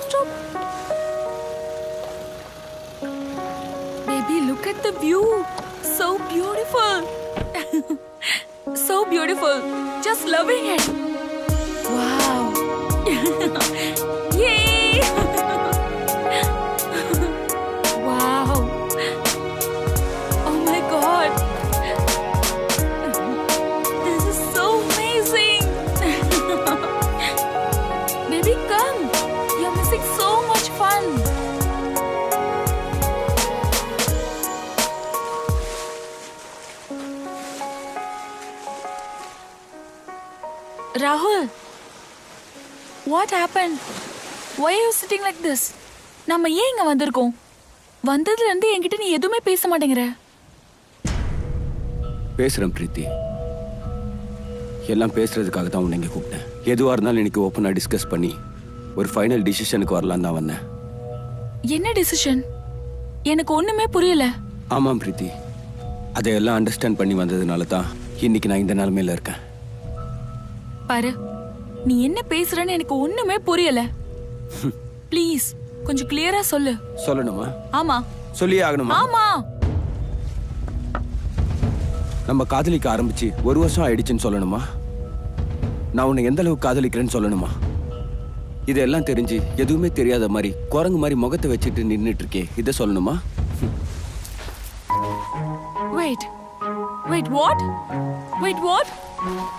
stop. Baby, look at the view. So beautiful. So beautiful. Just loving it. Wow. Yay. Wow. Oh my God. This is so amazing. Baby, come. You're missing so much fun. Rahul, what happened? Why are you sitting like this? நம்ம ஏன் இங்க வந்திருக்கோம்? வந்ததுல இருந்து என்கிட்ட நீ எதுவுமே பேச மாட்டேங்கிற. பேசுறேன் பிரீத்தி. எல்லாம் பேசுறதுக்காக தான் உன்னை இங்க கூப்பிட்டேன். எதுவா இருந்தாலும் இன்னைக்கு ஓப்பனா டிஸ்கஸ் பண்ணி ஒரு ஃபைனல் டிசிஷனுக்கு வரலாம் தான் வந்தேன். என்ன டிசிஷன்? எனக்கு ஒண்ணுமே புரியல. ஆமாம் பிரீத்தி, அதையெல்லாம் அண்டர்ஸ்டாண்ட் பண்ணி வந்ததுனால தான் இன்னைக்கு நான் இந்த நிலைமையில இருக்கேன். பாரு, நீ என்ன பேசுறன்னு எனக்கு ஒண்ணுமே புரியல. ப்ளீஸ் கொஞ்சம் கிளியரா சொல்லு. சொல்லணுமா? ஆமா. சொல்லியே ஆகணுமா? ஆமா. நம்ம காதலிக்க ஆரம்பிச்சு 1 வருஷம் ஆயிடுச்சுன்னு சொல்லணுமா? நான் உன்னை எந்த அளவுக்கு காதலிக்கிறேன்னு சொல்லணுமா? இதெல்லாம் தெரிஞ்சு எதுவுமே தெரியாத மாதிரி குரங்கு மாதிரி முகத்தை வச்சுட்டு நின்னுட்டு இருக்கே, இதை சொல்லணுமா? Wait, what?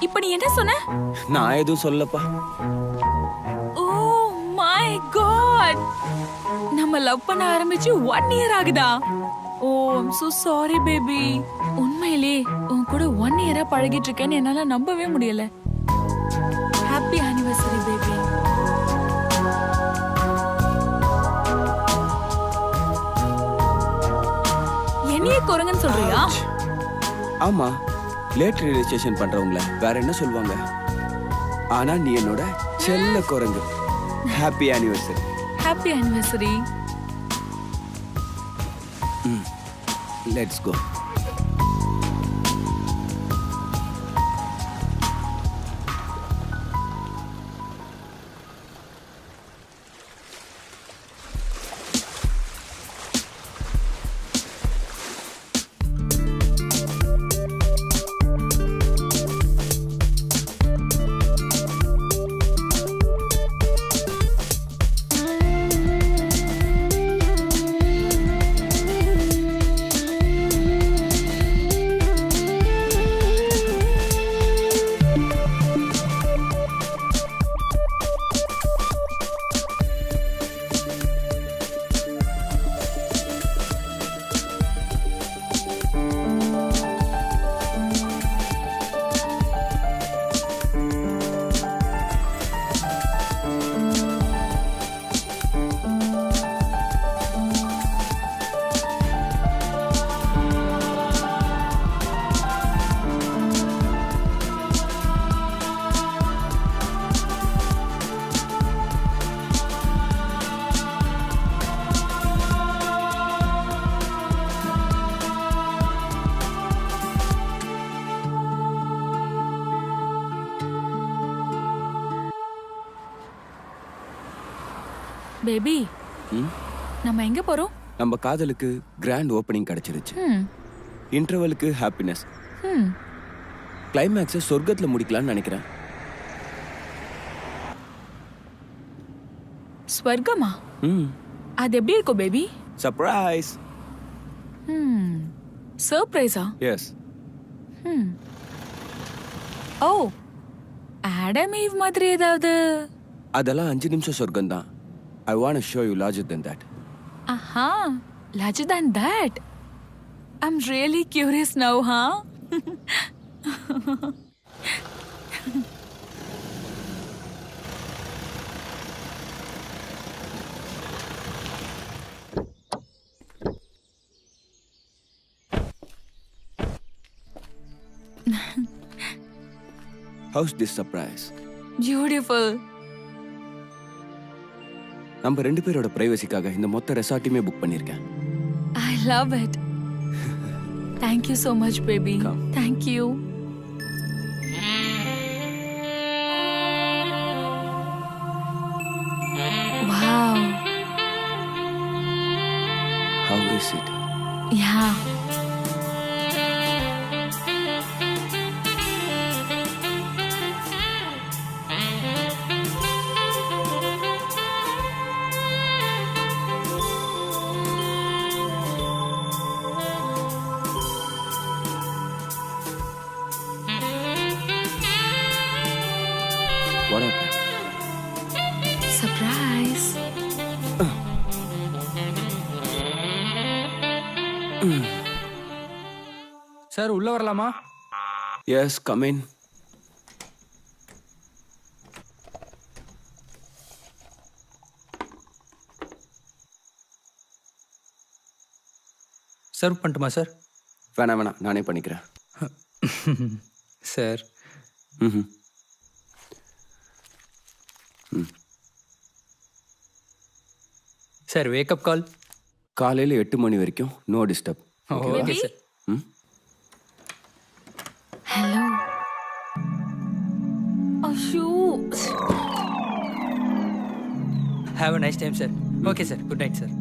இப்ப நீ என்ன சொன்ன? நான் எதுவும் சொல்லப்பா. Oh my God. நம்ம லவ் பண்ண ஆரம்பிச்சு 1 year ஆகுதா? Oh, I'm so sorry baby. உண்மையிலே உன் கூட 1 year பழகிட்டு இருக்கேன்னு என்னால நம்பவே முடியல. Happy anniversary baby. என்னையே குரங்குன்னு சொல்றியா? ஆமா, லேட் ரியலைசேஷன் பண்றவங்கள வேற என்ன சொல்லுவாங்க? ஆனா நீ என்னோட செல்ல குரங்கு. Happy anniversary. Happy anniversary. Let's go. Baby, நம்ம எங்க போறோம்? நம்ம காதலுக்கு கிராண்ட் ஓபனிங் கிடைச்சிருச்சு. இன்டர்வலுக்கு ஹாப்பினஸ். கிளைமேக்ஸை சொர்க்கத்துல முடிக்கலாம்னு நினைக்கிறேன். ஸ்வர்க்கமா? அது எப்படி இருக்கும் பேபி? சர்ப்ரைஸ். சர்ப்ரைஸா? எஸ். ஓ, ஆடம் ஈவ் மாதிரி ஏதாவது? அதெல்லாம் 5 நிமிஷம் சொர்க்கம் தான். I want to show you larger than that. Aha, larger than that. I'm really curious now, huh? How's this surprise? Beautiful. நம்ம 2 பேரோட பிரைவசிக்காக இந்த மொத்த ரெசார்ட்டையுமே புக் பண்ணிருக்கேன். I love it. Thank you so much, baby. Come. Thank you. Wow. What happened? Surprise. Sir உள்ள வரலாமா? Yes, come in. Serve பண்ணட்டுமா sir? வேணாம் நானே பண்ணிக்கிறேன். Sir sir wake up call. காலையில் 8 மணி வரைக்கும் no disturb. Okay sir. Hello. ஐயோ. Have a nice time sir. Okay sir, good night sir.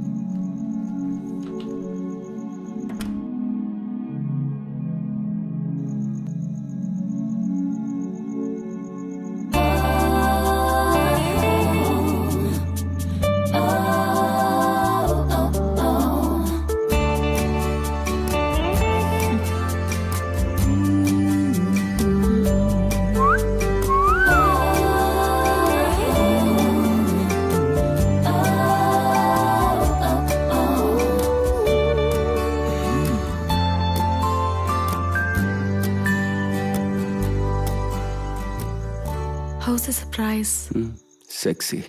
How's the surprise? Sexy.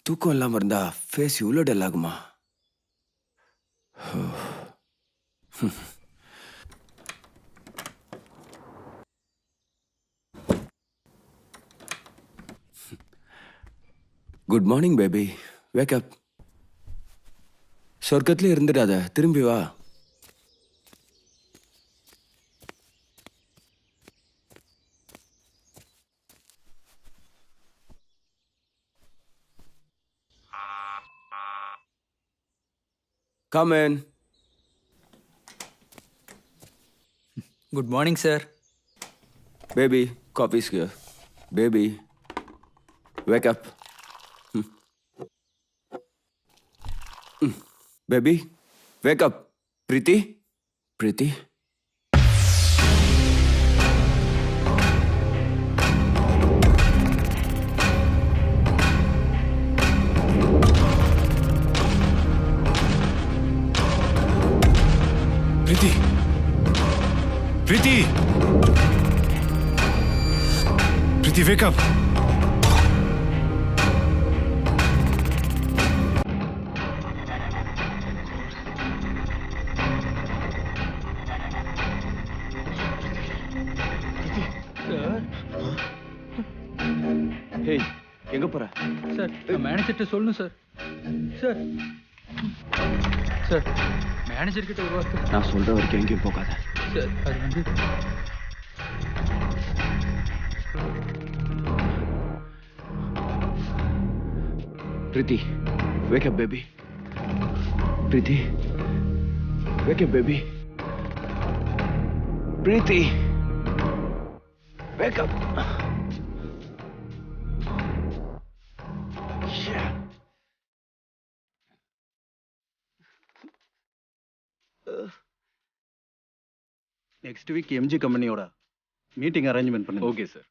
தூக்கம் இல்லாமல் இருந்தா ஃபேஸ் இவ்வளோ டல் ஆகுமா? Good morning baby, wake up. சொர்க்கத்திலே இருந்துடாத, திரும்பி வா. Come in. Good morning, sir. Baby, coffee's here. Baby, wake up. Baby, wake up. Preeti? Preeti? Preeti! Preeti! Preeti, wake up! Hey, எங்க போற? சார், மேனேஜர்கிட்ட சொல்லணும் சார். சார், சார், மேனேஜர் கிட்ட ஒரு வார்த்தை. நான் சொல்ற வரைக்கும் எங்கேயும் போகாத. சார், அது வந்து Preeti, wake up, baby. Preeti, wake up, baby. Preeti, wake up. Yeah. Next week MG கம்பெனியோட மீட்டிங் அரேஞ்ச்மெண்ட் பண்ணுங்க. Okay sir.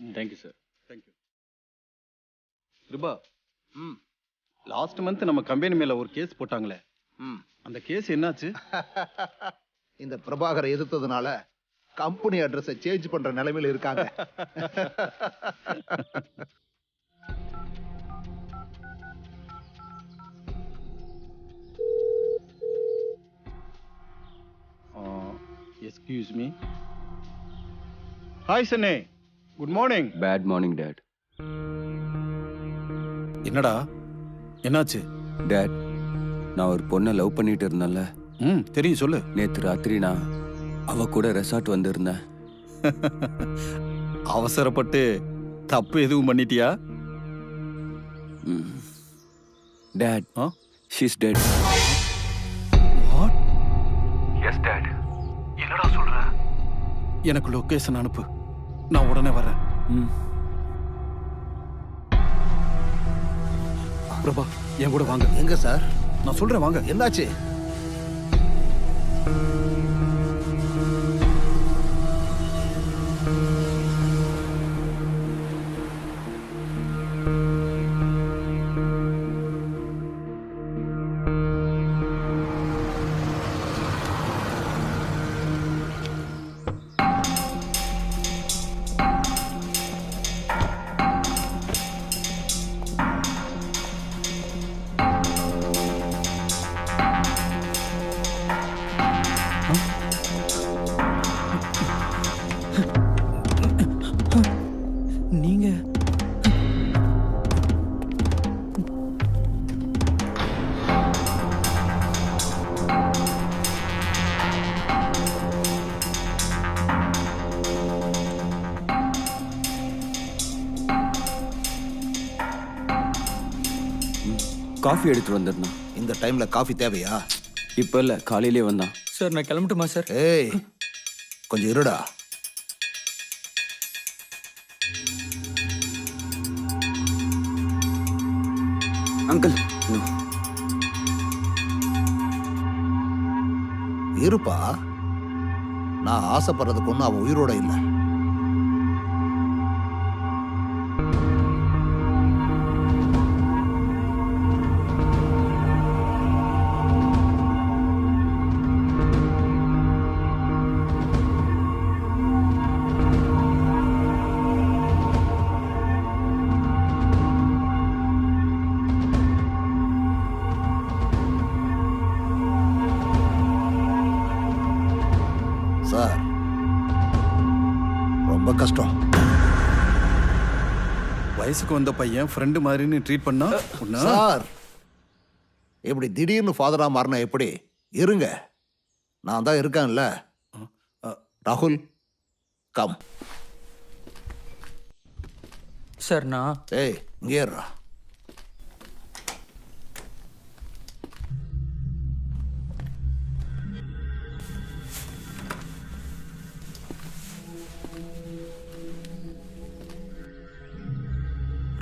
Thank you sir. Thank you. Kirupa, last month நம்ம கம்பெனி மேல ஒரு கேஸ் போட்டாங்களே, அந்த கேஸ் என்னாச்சு? இந்த பிரபாகரை எதிர்த்ததுனால கம்பெனி அட்ரஸை சேஞ்ச் பண்ற நிலைமையில இருக்காங்க. Excuse me. ஹாய் சன்னே, good morning. Bad morning dad. என்னடா என்னாச்சு? டேட், நான் ஒரு பொண்ணை லவ் பண்ணிட்டு இருந்தேன்ல. தெரியும், சொல்லு. நேற்று ராத்திரி நான் அவ கூட ரெசார்ட் வந்திருந்தேன். அவசரப்பட்டு தப்பு எதுவும் பண்ணிட்டியா? Dad, she's dead. What? Yes dad. என்னடா சொல்ற? எனக்கு லொகேஷன் அனுப்பு, நான் உடனே வரேன். பிரபா, என் கூட வாங்க. எங்க சார்? நான் சொல்றேன், வாங்க. என்னாச்சு? நீங்க காஃபி எடுத்துட்டு வந்திருந்தான். இந்த டைம்ல காஃபி தேவையா? இப்ப இல்ல, காலையிலே வந்தான். சார் நான் கிளம்பட்டுமா சார்? ஏய், கொஞ்சம் இருடா. அங்கிள், இருப்பா, நான் ஆசைப்படுறதுக்கு ஒன்றும் அவன் உயிரோட இல்லை. சார், ரொம்ப கஷ்டம். வயசுக்கு வந்த பையன் ஃப்ரெண்டு மாதிரின்னு ட்ரீட் பண்ணா சார், இப்படி திடீர்னு ஃபாதரா மாறினா எப்படி? இருங்க, நான் தான் இருக்கேன்ல. ராகுல், கம். சார் நான் ஏய், இங்கே இருடா.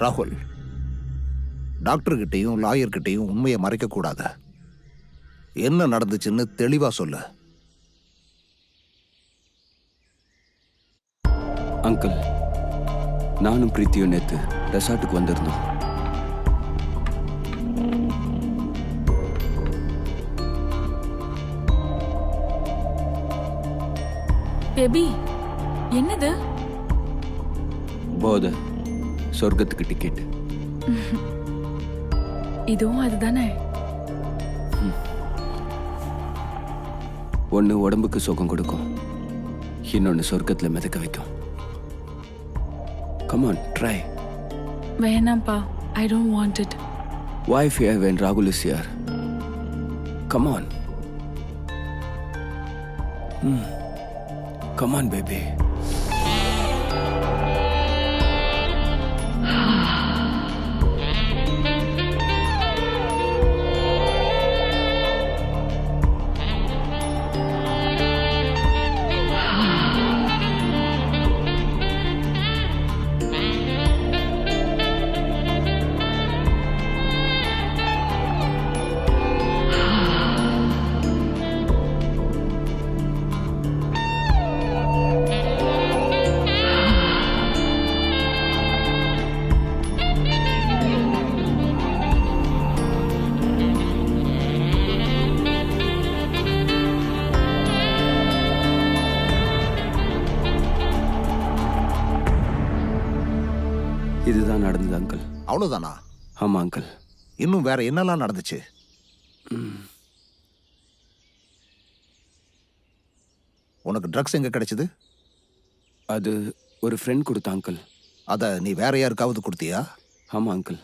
ராகுல், டாக்டர்கிட்டையும் லாயர்கிட்டையும் உண்மையை மறைக்க கூடாது. என்ன நடந்துச்சுன்னு தெளிவா சொல்லு. அங்கிள், நானும் பிரீத்தியும் நேத்து ரெசார்ட்டுக்கு வந்திருந்தோம். பேபி, என்னது? போத சொர்க்கத்துக்கு டிக்கெட். இதுவும் அதுதானே? ஒன்னு உடம்புக்கு சுகம் கொடுக்கும், இன்னொன்னு சொர்க்கத்துல மிதக்க வைக்கும். Come on, try. வேணாம்ப்பா, I don't want it. Why fear when Rahul is here? Come on. Come on, baby. நடந்தது அங்கிள். அவ்வளவுதானா? ஆமா அங்கிள். இன்னும் வேற என்னெல்லாம் நடந்துச்சு? உனக்கு ட்ரக்ஸ் எங்க கிடைச்சது? அது ஒரு ஃப்ரெண்ட் கொடுத்த அங்கிள். அத நீ வேற யாருக்காவது கொடுத்தியா? ஆமா அங்கிள்.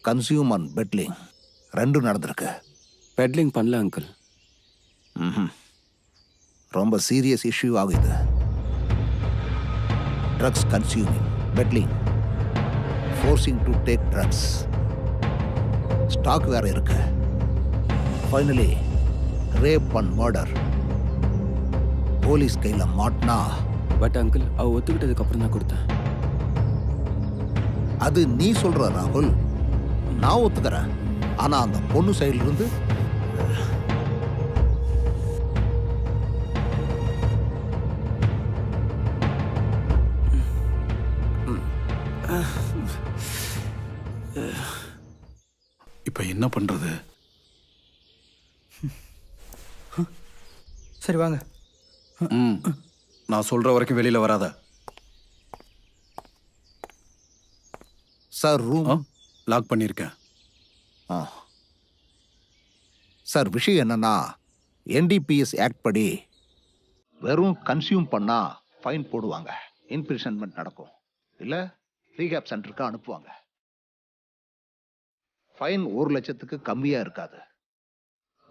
கன்சியூம் அண்ட் பெட்லிங் ரெண்டும் நடந்திருக்கு. பெட்லிங் பண்ணல அங்கிள். ரொம்ப சீரியஸ் இஷ்யூ ஆகுது. Drugs consuming, peddling, forcing to take drugs, stock வேற இருக்கு. Finally rape and murder. Police கையில மாட்டினா. பட் அங்கிள், அவ ஒத்துக்கிட்டதுக்கு அப்புறம் தான் கொடுத்தேன். அது நீ சொல்ற ராகுல், நான் ஒத்துக்கிறேன். ஆனா அந்த பொண்ணு சைடுல இருந்து இப்ப என்ன பண்றது? சரி வாங்க. நான் சொல்ற வரைக்கும் வெளியில வராத. சார் ரூம் லாக் பண்ணிருக்கேன். சார் விஷயம் என்னன்னா, NDPS ஆக்ட் படி வெறும் கன்சியூம் பண்ணா ஃபைன் போடுவாங்க, இன்பிரிசன்மெண்ட் நடக்கும், இல்ல ரீஹேப் சென்டருக்கு அனுப்புவாங்க. ஃபைன் 1 லட்சத்துக்கு கம்மியா இருக்காது.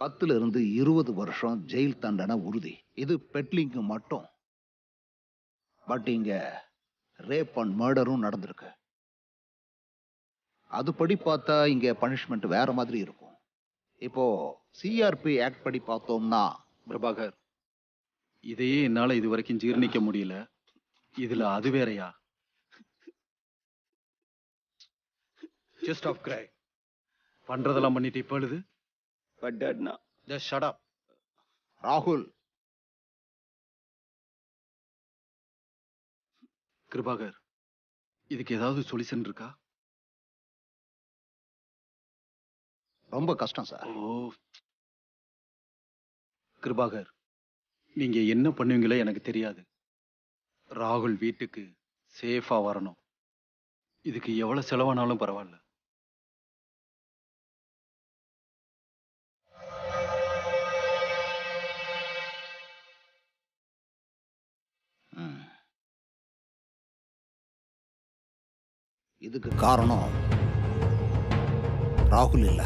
10 இருந்து 20 வருஷம் ஜெயில் தண்டனை உறுதி. இது பெட்லிங்க்கு மட்டும். பட் இங்க ரேப் அண்ட் மர்டரும் நடந்திருக்கு. அதுபடி பார்த்தா இங்க பனிஷ்மெண்ட் வேற மாதிரி இருக்கும். இப்போ CRP ஆக்ட் படி பார்த்தோம்னா. பிரபாகர், இதையே என்னால இது வரைக்கும் ஜீர்ணிக்க முடியல. இதுல அது வேறயா? ஜஸ்ட் ஆஃப் கிரை பண்றதெல்லாம் பண்ணிட்டு இப்ப எழுது. பட் டாட் நான் ஜஸ்ட் ஷட் அப். ராகுல், கிருபாகர், இதுக்கு ஏதாவது சொல்யூஷன் இருக்கா? ரொம்ப கஷ்டம் சார். ஓ கிருபாகர், நீங்க என்ன பண்ணுவீங்களோ எனக்கு தெரியாது. ராகுல் வீட்டுக்கு சேஃபா வரணும். இதுக்கு எவ்வளவு செலவானாலும் பரவாயில்ல. இதுக்கு காரணம் ராகுல் இல்ல.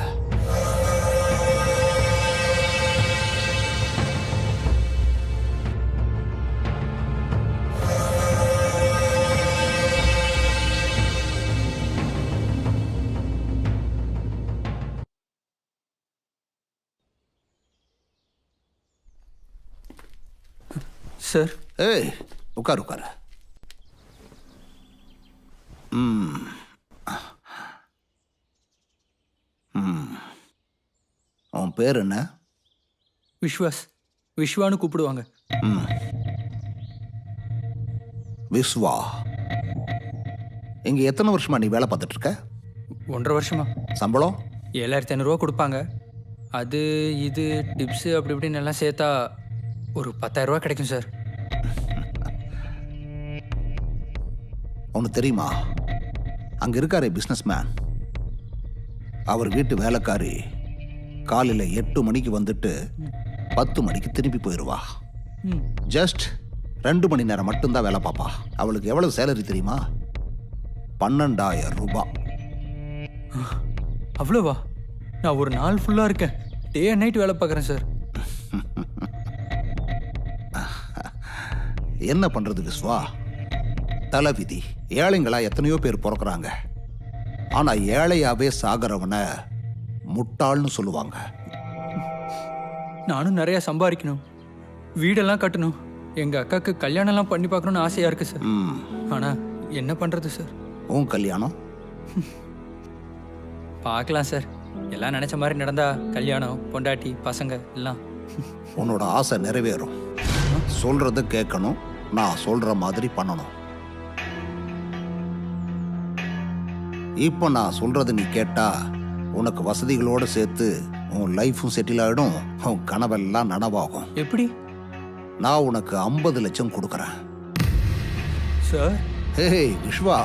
சார். ஏய், உட்காரு உட்காரு. உன் பேர் என்ன? விஸ்வாஸ். விஸ்வான்னு கூப்பிடுவாங்க. விஸ்வா. இங்க எத்தனை வருஷமா நீ வேலை பார்த்துட்டு இருக்க? 1.5 வருஷமா. சம்பளம் 7500 கொடுப்பாங்க. அது இது டிப்ஸு அப்படி இப்படின்னு எல்லாம் சேர்த்தா ஒரு 10,000 கிடைக்கும் சார். உனக்கு தெரியுமா, அங்க இருக்காரே பிசினஸ் மேன், அவர் வீட்டு வேலைக்காரி காலையில் 8 மணிக்கு வந்துட்டு 10 மணிக்கு திரும்பி போயிடுவா. ஜஸ்ட் 2 மணி நேரம் மட்டும்தான் வேலை பார்ப்பா. அவளுக்கு எவ்வளவு சேலரி தெரியுமா? 12,000 ரூபாய். அவ்வளோவா? நான் ஒரு நாள் ஃபுல்லாக இருக்கேன். டே அண்ட் நைட் வேலை பார்க்குறேன் சார். என்ன பண்றது விஸ்வா, தலைவிதி. ஏழைங்களா எத்தனையோ பேர் பிறக்கிறாங்க. ஆனா ஏழையாவே சாகிறவனை முட்டாள்னு சொல்லுவாங்க. நானும் நிறையா சம்பாதிக்கணும், வீடெல்லாம் கட்டணும், எங்கள் அக்காவுக்கு கல்யாணம்லாம் பண்ணி பார்க்கணுன்னு ஆசையாக இருக்குது சார். ஆனால் என்ன பண்ணுறது சார்? உன் கல்யாணம் பார்க்கலாம் சார். எல்லாம் நினச்ச மாதிரி நடந்தா கல்யாணம், பொண்டாட்டி, பசங்க எல்லாம். உன்னோட ஆசை நிறைவேறும். சொல்றது கேட்கணும், நான் சொல்ற மாதிரி பண்ணணும். இப்போ நான் சொல்றது நீ கேட்டா உனக்கு வசதிகளோடு சேர்த்து உன் லைஃபும் செட்டில் ஆகிடும், உன் கனவெல்லாம் நனவாகும். எப்படி? நான் உனக்கு 50 லட்சம் கொடுக்குறேன். சார் ஏய் விஸ்வா,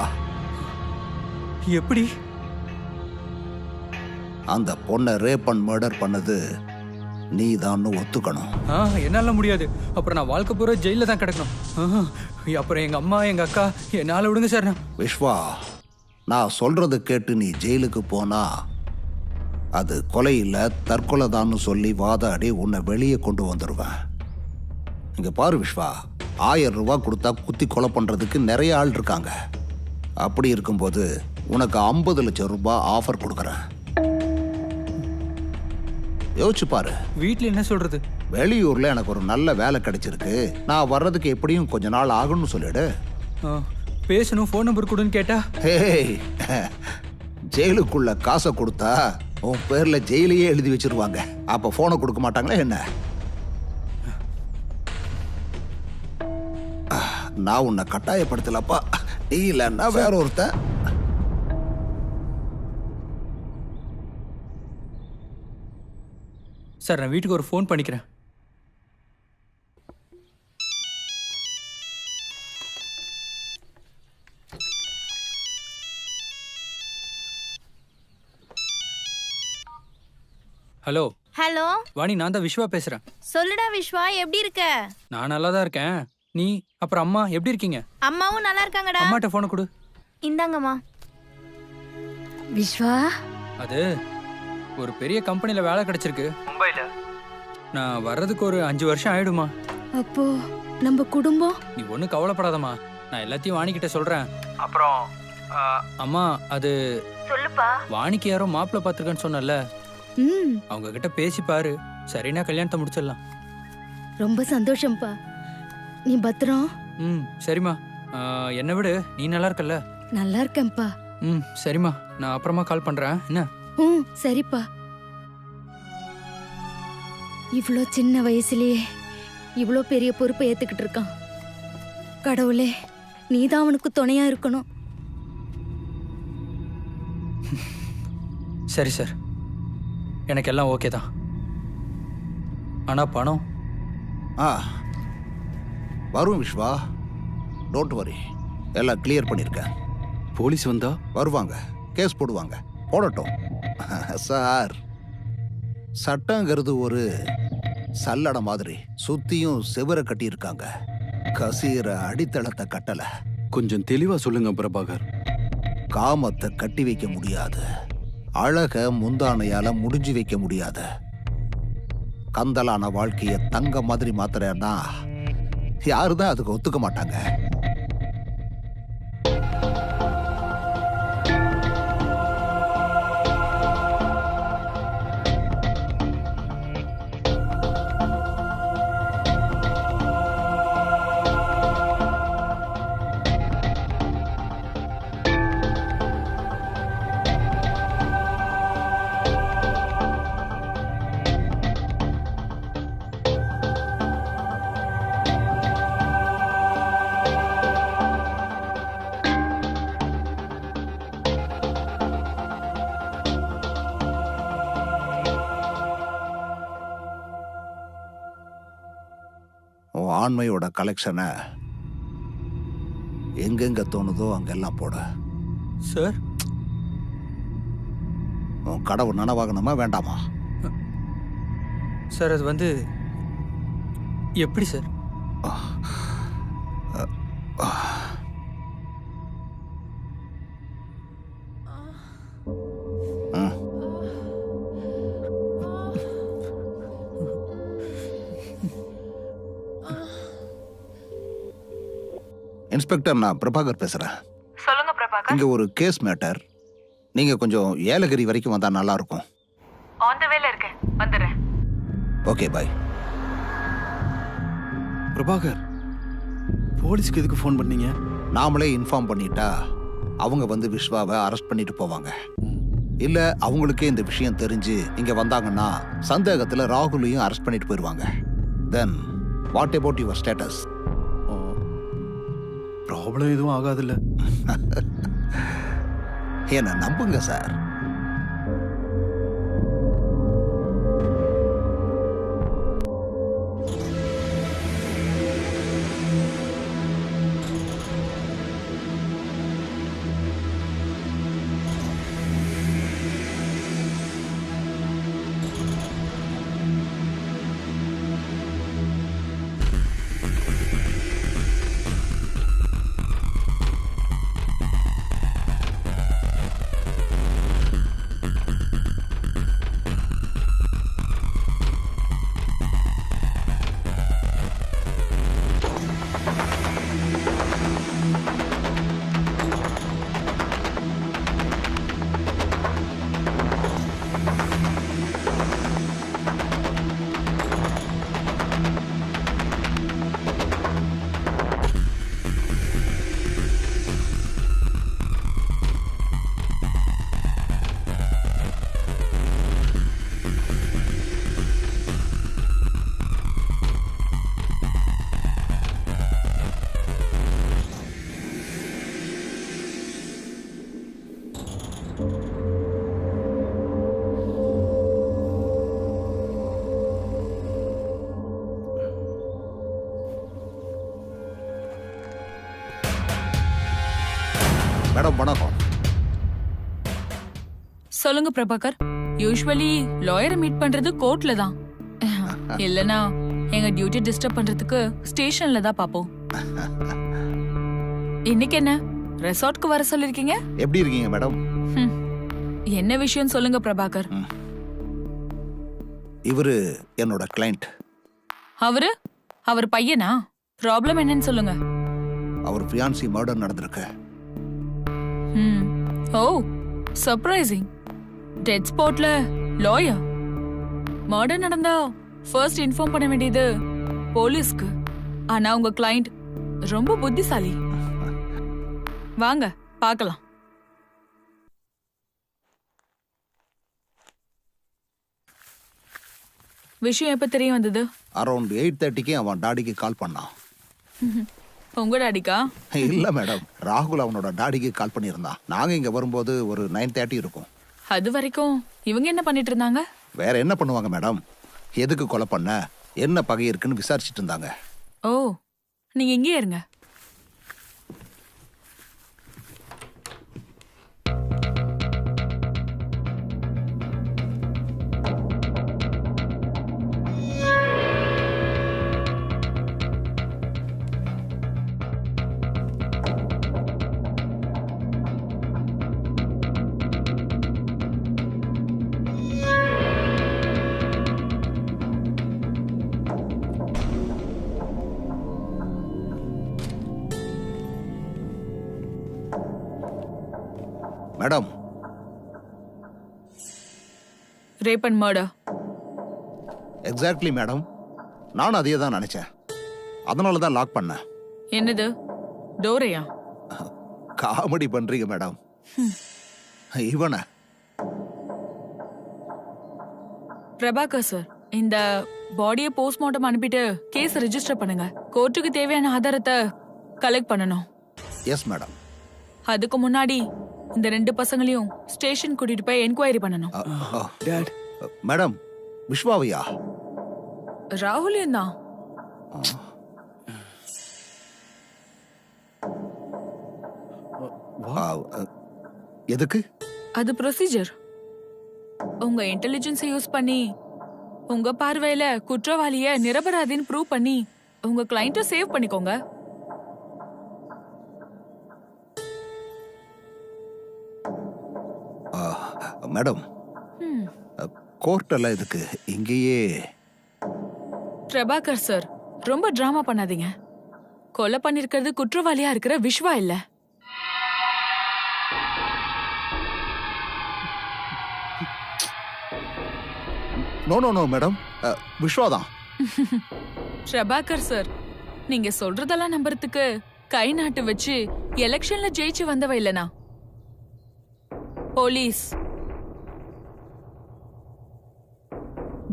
எப்படி? அந்த பொண்ணை ரேப் அண்ட் மர்டர் பண்ணது நீ தான் ஒத்துக்கணும். என்னால முடியாது. அப்புறம் நான் வாழ்க்கை பூரா ஜெயில தான் கிடக்கணும். அப்புறம் எங்க அம்மா எங்க அக்கா என்னால விடுங்க சார். விஸ்வா, நான் சொல்றது கேட்டு நீ ஜெயிலுக்கு போனா அது கொலை இல்லை தற்கொலை தான் சொல்லி வாதாடி உன்னை வெளியே கொண்டு வந்துடுவேன். இங்க பாரு விஸ்வா, 1000 ரூபாய் கொடுத்தா குத்தி கொலை பண்றதுக்கு நிறைய ஆள் இருக்காங்க. அப்படி இருக்கும்போது உனக்கு 50 லட்சம் ரூபாய் ஆஃபர் கொடுக்குறேன். யோசிச்சு பாரு. வீட்டில் என்ன சொல்றது? வெளியூர்ல எனக்கு ஒரு நல்ல வேலை கிடைச்சிருக்கு, நான் வர்றதுக்கு எப்படியும் கொஞ்ச நாள் ஆகும்னு சொல்லிடு. பேசணும், ஃபோன் நம்பர் கொடுன்னு கேட்டா? ஹேய், ஜெயிலுக்குள்ள காசை கொடுத்தா உன் பேர்ல ஜெயிலையே எழுதி வச்சிருவாங்க. அப்ப போனை கொடுக்க மாட்டாங்களா என்ன? நான் உன்னை கட்டாயப்படுத்தலப்பா, நீ இல்லைன்னா வேற ஒருத்தன். சார் நான் வீட்டுக்கு ஒரு ஃபோன் பண்ணிக்கிறேன். ஹலோ ஹலோ வாணி, நான் தான் விஸ்வா பேசுறேன். சொல்லுடா விஸ்வா, எப்படி இருக்க? நான் நல்லா தான் இருக்கேன். நீ அப்புறம் அம்மா எப்படி இருக்கீங்க? அம்மாவும் நல்லா இருக்காங்கடா. அம்மாட்ட ஃபோனை கொடு. இந்தாங்கம்மா. விஸ்வா, அது ஒரு பெரிய கம்பெனில வேலை கிடைச்சிருக்கு மும்பைல. நான் வர்றதுக்கு ஒரு 5 வருஷம் ஆயிடுமா. அப்போ நம்ம குடும்பம்? நீ ஒன்றும் கவலைப்படாதம்மா, நான் எல்லாத்தையும் வாணிக்கிட்ட சொல்றேன். அப்புறம் அம்மா, அது சொல்லுப்பா. வாணிக்கு யாரோ மாப்பிள்ளை பார்த்துருக்கேன்னு சொன்னல, அவங்க கிட்ட பேசி பாரு, சரினா கல்யாணத்தை முடிச்சிடலாம். ரொம்ப சந்தோஷம்ப்பா. நீ பத்திரம். சரிம்மா. என்னை விடு, நீ நல்லா இருக்கல்ல? நல்லா இருக்கேன்ப்பா. சரிம்மா, நான் அப்புறமா கால் பண்றேன். என்ன? சரிப்பா. இவ்வளோ சின்ன வயசுலயே இவ்வளோ பெரிய பொறுப்பை ஏத்துக்கிட்டு இருக்கான். கடவுளே, நீதான் அவனுக்கு துணையா இருக்கணும். சரி சார், எனக்கு எல்லாம் ஓகே தான். ஆனா பணம் வரும் விஸ்வா, டோன்ட் வரி, எல்லாம் கிளியர் பண்ணிருக்கேன். போலீஸ் வந்தா வருவாங்க, கேஸ் போடுவாங்க, போடட்டும். சார், சட்டங்கிறது ஒரு சல்லடை மாதிரி சுத்தியும் செவரை கட்டி இருக்காங்க, கசீர அடித்தளத்தை கட்டல. கொஞ்சம் தெளிவா சொல்லுங்க பிரபாகர். காமத்தை கட்டி வைக்க முடியாது, அழக முந்தானையால முடிஞ்சு வைக்க முடியாது. கந்தலான வாழ்க்கைய தங்க மாதிரி மாத்துறேன்னா யாருதான் அதுக்கு ஒத்துக்க மாட்டாங்க. ஆண்மையோட கலெக்ஷனை எங்கெங்க தோணுதோ அங்கெல்லாம் போட. சார், உன் கடவு நனவாகணுமா வேண்டாமா? சார் அது வந்து எப்படி சார்? இன்ஸ்பெக்டர், நான் பிரபாகர் பேசுறேன். சொல்லுங்க பிரபாகர். இங்க ஒரு கேஸ் மேட்டர், நீங்க கொஞ்சம் ஏலகிரி வரைக்கும் வந்தா நல்லா இருக்கும். ஆன் தி வேல இருக்கேன், வந்துறேன். Okay, by. பிரபாகர், போலீஸ்க்கு எதுக்கு ஃபோன் பண்ணீங்க? நாமளே இன்ஃபார்ம் பண்ணிட்டா அவங்க வந்து விஸ்வாவை அரெஸ்ட் பண்ணிட்டு போவாங்க. இல்ல அவங்களுக்கே இந்த விஷயம் தெரிஞ்சு இங்க வந்தாங்கன்னா சந்தேகத்துல ராகுலையும் அரெஸ்ட் பண்ணிட்டு போயிருவாங்க. Then what about your status? Problem எதுவும் ஆகாதுல்ல? என்ன நம்புங்க சார். மேடம் வணக்கம். சொல்லுங்க பிரபாகர். யூசுவலி லாயரை மீட் பண்றது கோர்ட்ல தான். இல்லனா எங்க டியூட்டி டிஸ்டர்ப் பண்றதுக்கு ஸ்டேஷன்ல தான் பாப்போம். இன்னைக்கு என்ன ரெசார்ட்க்கு வர சொல்லிருக்கீங்க? எப்படி இருக்கீங்க மேடம்? என்ன விஷயம் சொல்லுங்க பிரபாகர். இவரு என்னோட கிளைண்ட். அவர் பையனா? ப்ராப்ளம் என்னன்னு சொல்லுங்க. அவர் ஃபியான்சி மர்டர் நடந்திருக்கு. ஓ சர்ப்ரைசிங். டெட் ஸ்பாட்ல லாயர். மர்டர் நடந்தா ஃபர்ஸ்ட் இன்ஃபார்ம் பண்ண வேண்டியது போலீஸ்க்கு. ஆனா உங்க கிளைண்ட் ரொம்ப புத்திசாலி. வாங்க பார்க்கலாம். விஷயம் எப்ப தெரிய வந்தது? அரௌண்ட் 8:30க்கு அவன் டாடிக்கு கால் பண்ணான். உங்க டாடிக்கா? இல்ல மேடம், ராகுல் அவனோட டாடிக்கு கால் பண்ணியிருந்தான். நாங்க இங்க வரும்போது ஒரு 9:30 இருக்கும். அது வரைக்கும் இவங்க என்ன பண்ணிட்டு இருந்தாங்க? வேற என்ன பண்ணுவாங்க மேடம்? எதுக்கு கொலை பண்ண, என்ன பகை இருக்குன்னு விசாரிச்சுட்டு இருந்தாங்க. ஓ, நீங்க இங்கேயே இருங்க. Madam, rape and murder. Exactly madam, நானும் அதே தான் நினைச்சேன். அதனால தான் லாக் பண்ணேன். என்னது டோரையா? காமெடி பண்றீங்க மேடம். இவன பிரபாகர் சார், இந்த பாடியை போஸ்ட்மார்ட்டம் அனுப்பிட்டு கேஸ் ரெஜிஸ்டர் பண்ணுங்க. கோர்ட்டுக்கு தேவையான ஆதாரத்தை கலெக்ட் பண்ணணும். Yes madam. அதுக்கு முன்னாடி இந்த 2 பசங்களையும் ஸ்டேஷன் கூட்டிட்டு போய் என்கொயரி பண்ணணும். Dot, madam, விஸ்வாவையா? ராகுலியம் தான். எதுக்கு? அது ப்ரொசீஜர். உங்க இன்டெலிஜென்ஸை யூஸ் பண்ணி உங்க பார்வையில குற்றவாளிய நிரபராதின்னு ப்ரூவ் பண்ணி உங்க கிளையண்ட்டை சேவ் பண்ணிக்கோங்க. மேடம், கோர்ட் எல்லாம் இதுக்கு இங்கேயே. பிரபாகர் சார், ரொம்ப டிராமா பண்ணாதீங்க. கொலை பண்ணிருக்கிறது குற்றவாளியா இருக்கிற விஸ்வா இல்ல. நோ நோ நோ மேடம், விஸ்வாதான். பிரபாகர் சார், நீங்க சொல்றதெல்லாம் நம்புறதுக்கு கை நாட்டு வச்சு எலெக்ஷன்ல ஜெயிச்சு வந்தவ இல்லனா? Police,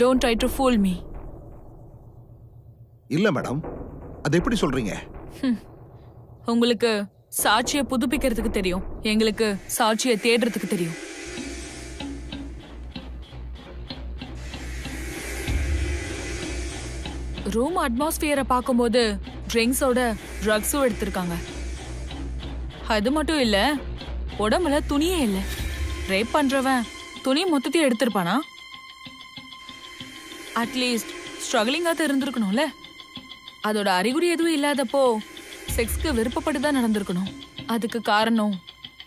don't try to pool me. இல்ல மேடம், அது எப்படி சொல்றீங்க? உங்களுக்கு சாட்சியை புதுப்பிக்கிறதுக்கு தெரியும், எங்களுக்கு சாட்சியை தேடுறதுக்கு தெரியும். ரூம் அட்மாஸ்பியரை பார்க்கும்போது ட்ரிங்க்ஸோட ட்ரக்ஸும் எடுத்திருக்காங்க. அது மட்டும் இல்ல, உடம்புல துணியே இல்ல. ரேப் பண்றவன் துணி மொத்தத்தையும் எடுத்திருப்பானா? அட்லீஸ்ட் ஸ்ட்ரகிளிங்காக இருந்திருக்கணும்ல. அதோட அறிகுறி எதுவும் இல்லாதப்போ செக்ஸ்க்கு விருப்பப்பட்டுதான் நடந்திருக்கணும். அதுக்கு காரணம்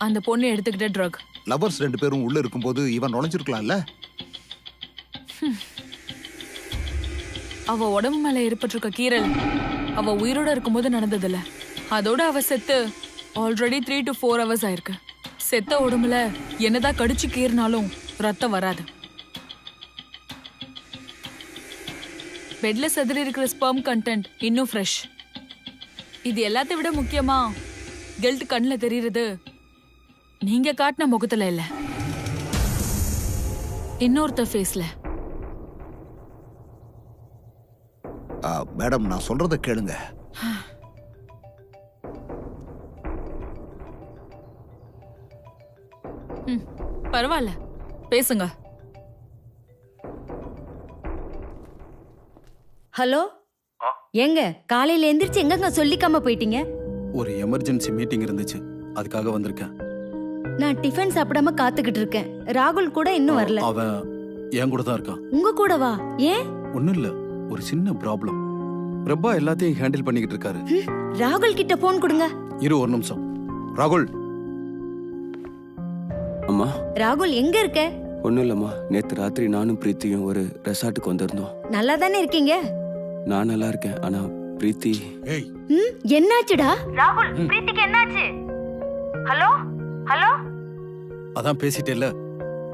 அந்த பொண்ணு எடுத்துக்கிட்ட ட்ரக். லவர்ஸ் 2 பேரும் உள்ள இருக்கும்போது இவன் நுழைஞ்சிருக்கலாம்ல. அவ உடம்பு மேல ஏற்பட்டிருக்க கீறல் அவ உயிரோட இருக்கும்போது நடந்ததில்ல. அதோட அவ செத்து ஆல்ரெடி 3 to 4 hours ஆயிருக்கு. செத்த உடம்புல என்னதான் கடிச்சு கீறினாலும் ரத்தம் வராது. பெட்ல செதறி இருக்கிற ஸ்பெர்ம் கண்டென்ட் இன்னும் ஃப்ரெஷ். இது எல்லாத்தை விட முக்கியமா கில்ட் கண்ணில் தெரியுறது நீங்க காட்டின முகத்துல இல்ல, இன்னொருத்த ஃபேஸ்ல. மேடம், நான் சொல்றத கேளுங்க. பரவாயில்ல, பேசுங்க. ஹலோ, எங்க காலையில எந்திரிச்சு எங்கங்க சொல்லிக்காம போயிட்டீங்க? ஒரு எமர்ஜென்சி மீட்டிங் இருந்துச்சு, அதுக்காக வந்திருக்கேன். நான் டிஃபன் சாப்பிடாம காத்துக்கிட்டு இருக்கேன். ராகுல் கூட இன்னும் வரல. அவன் என் கூட தான் இருக்கான். உங்க கூட வா. ஏன்? ஒண்ணும் இல்ல, ஒரு சின்ன ப்ராப்ளம். பிரபா எல்லாத்தையும் ஹேண்டில் பண்ணிக்கிட்டு இருக்காரு. ராகுல் கிட்ட போன் கொடுங்க. இரு ஒரு நிமிஷம். ராகுல். அம்மா. ராகுல் எங்க இருக்க? ஒன்றும் இல்லைம்மா, நேற்று ராத்திரி நானும் பிரீத்தியும் ஒரு ரெசார்ட்டுக்கு வந்திருந்தோம். நல்லா தானே இருக்கீங்க? நான் நல்லா இருக்கேன், ஆனா பிரீத்தி. ஏய், என்னாச்சுடா? ராகுல், பிரீத்திக்கு என்னாச்சு? Hello hello. அதான் பேசிட்டேல்ல,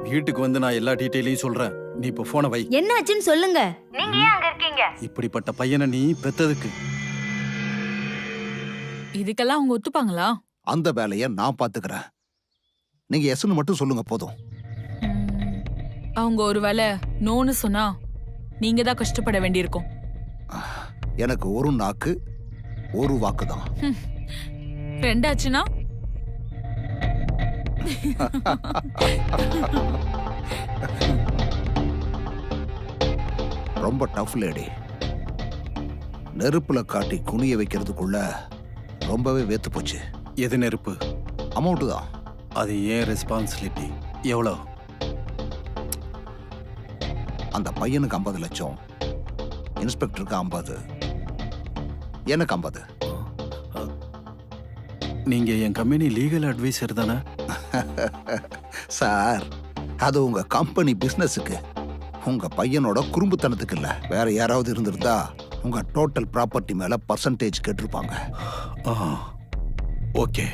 வீட்டுக்கு வந்து நான் எல்லா டீட்டெயிலையும் சொல்றேன். நீ இப்ப போனை வை. என்னாச்சுன்னு சொல்லுங்க. நீங்க ஏன் அங்க இருக்கீங்க? இப்படிப்பட்ட பையனை நீ பெத்ததுக்கு இதுக்கெல்லாம் அவங்க ஒத்துப்பாங்களா? அந்த வேலையை நான் பாத்துக்கிறேன். நீங்க எஸ்ன்னு மட்டும் சொல்லுங்க போதும். அவங்க ஒருவேளை நோன்னு சொன்னா நீங்க தான் கஷ்டப்பட வேண்டியிருக்கும். எனக்கு ஒரு நாக்கு ஒரு வாக்கு தான். ரெண்டாச்சுன்னா ரொம்ப டஃப் லேடி. நெருப்புல காட்டி குனிய வைக்கிறதுக்குள்ள ரொம்பவே வேத்து போச்சு. எது நெருப்பு? அமௌண்ட் தான். அது ஏன் ரெஸ்பான்சிபிலிட்டி. எவ்வளோ? அந்த பையனுக்கு 50 லட்சம், இன்ஸ்பெக்டருக்கு 50, எனக்கு 50. நீங்க என் கம்பெனி லீகல் அட்வைசர் தானே? சார், அது உங்க கம்பெனி பிசினஸுக்கு, உங்க பையனோட குறும்புத்தனத்துக்கு இல்ல. வேற யாராவது இருந்திருந்தா உங்க டோட்டல் ப்ராப்பர்ட்டி மேல பர்சன்டேஜ் கேட்டிருப்பாங்க. ஓகே.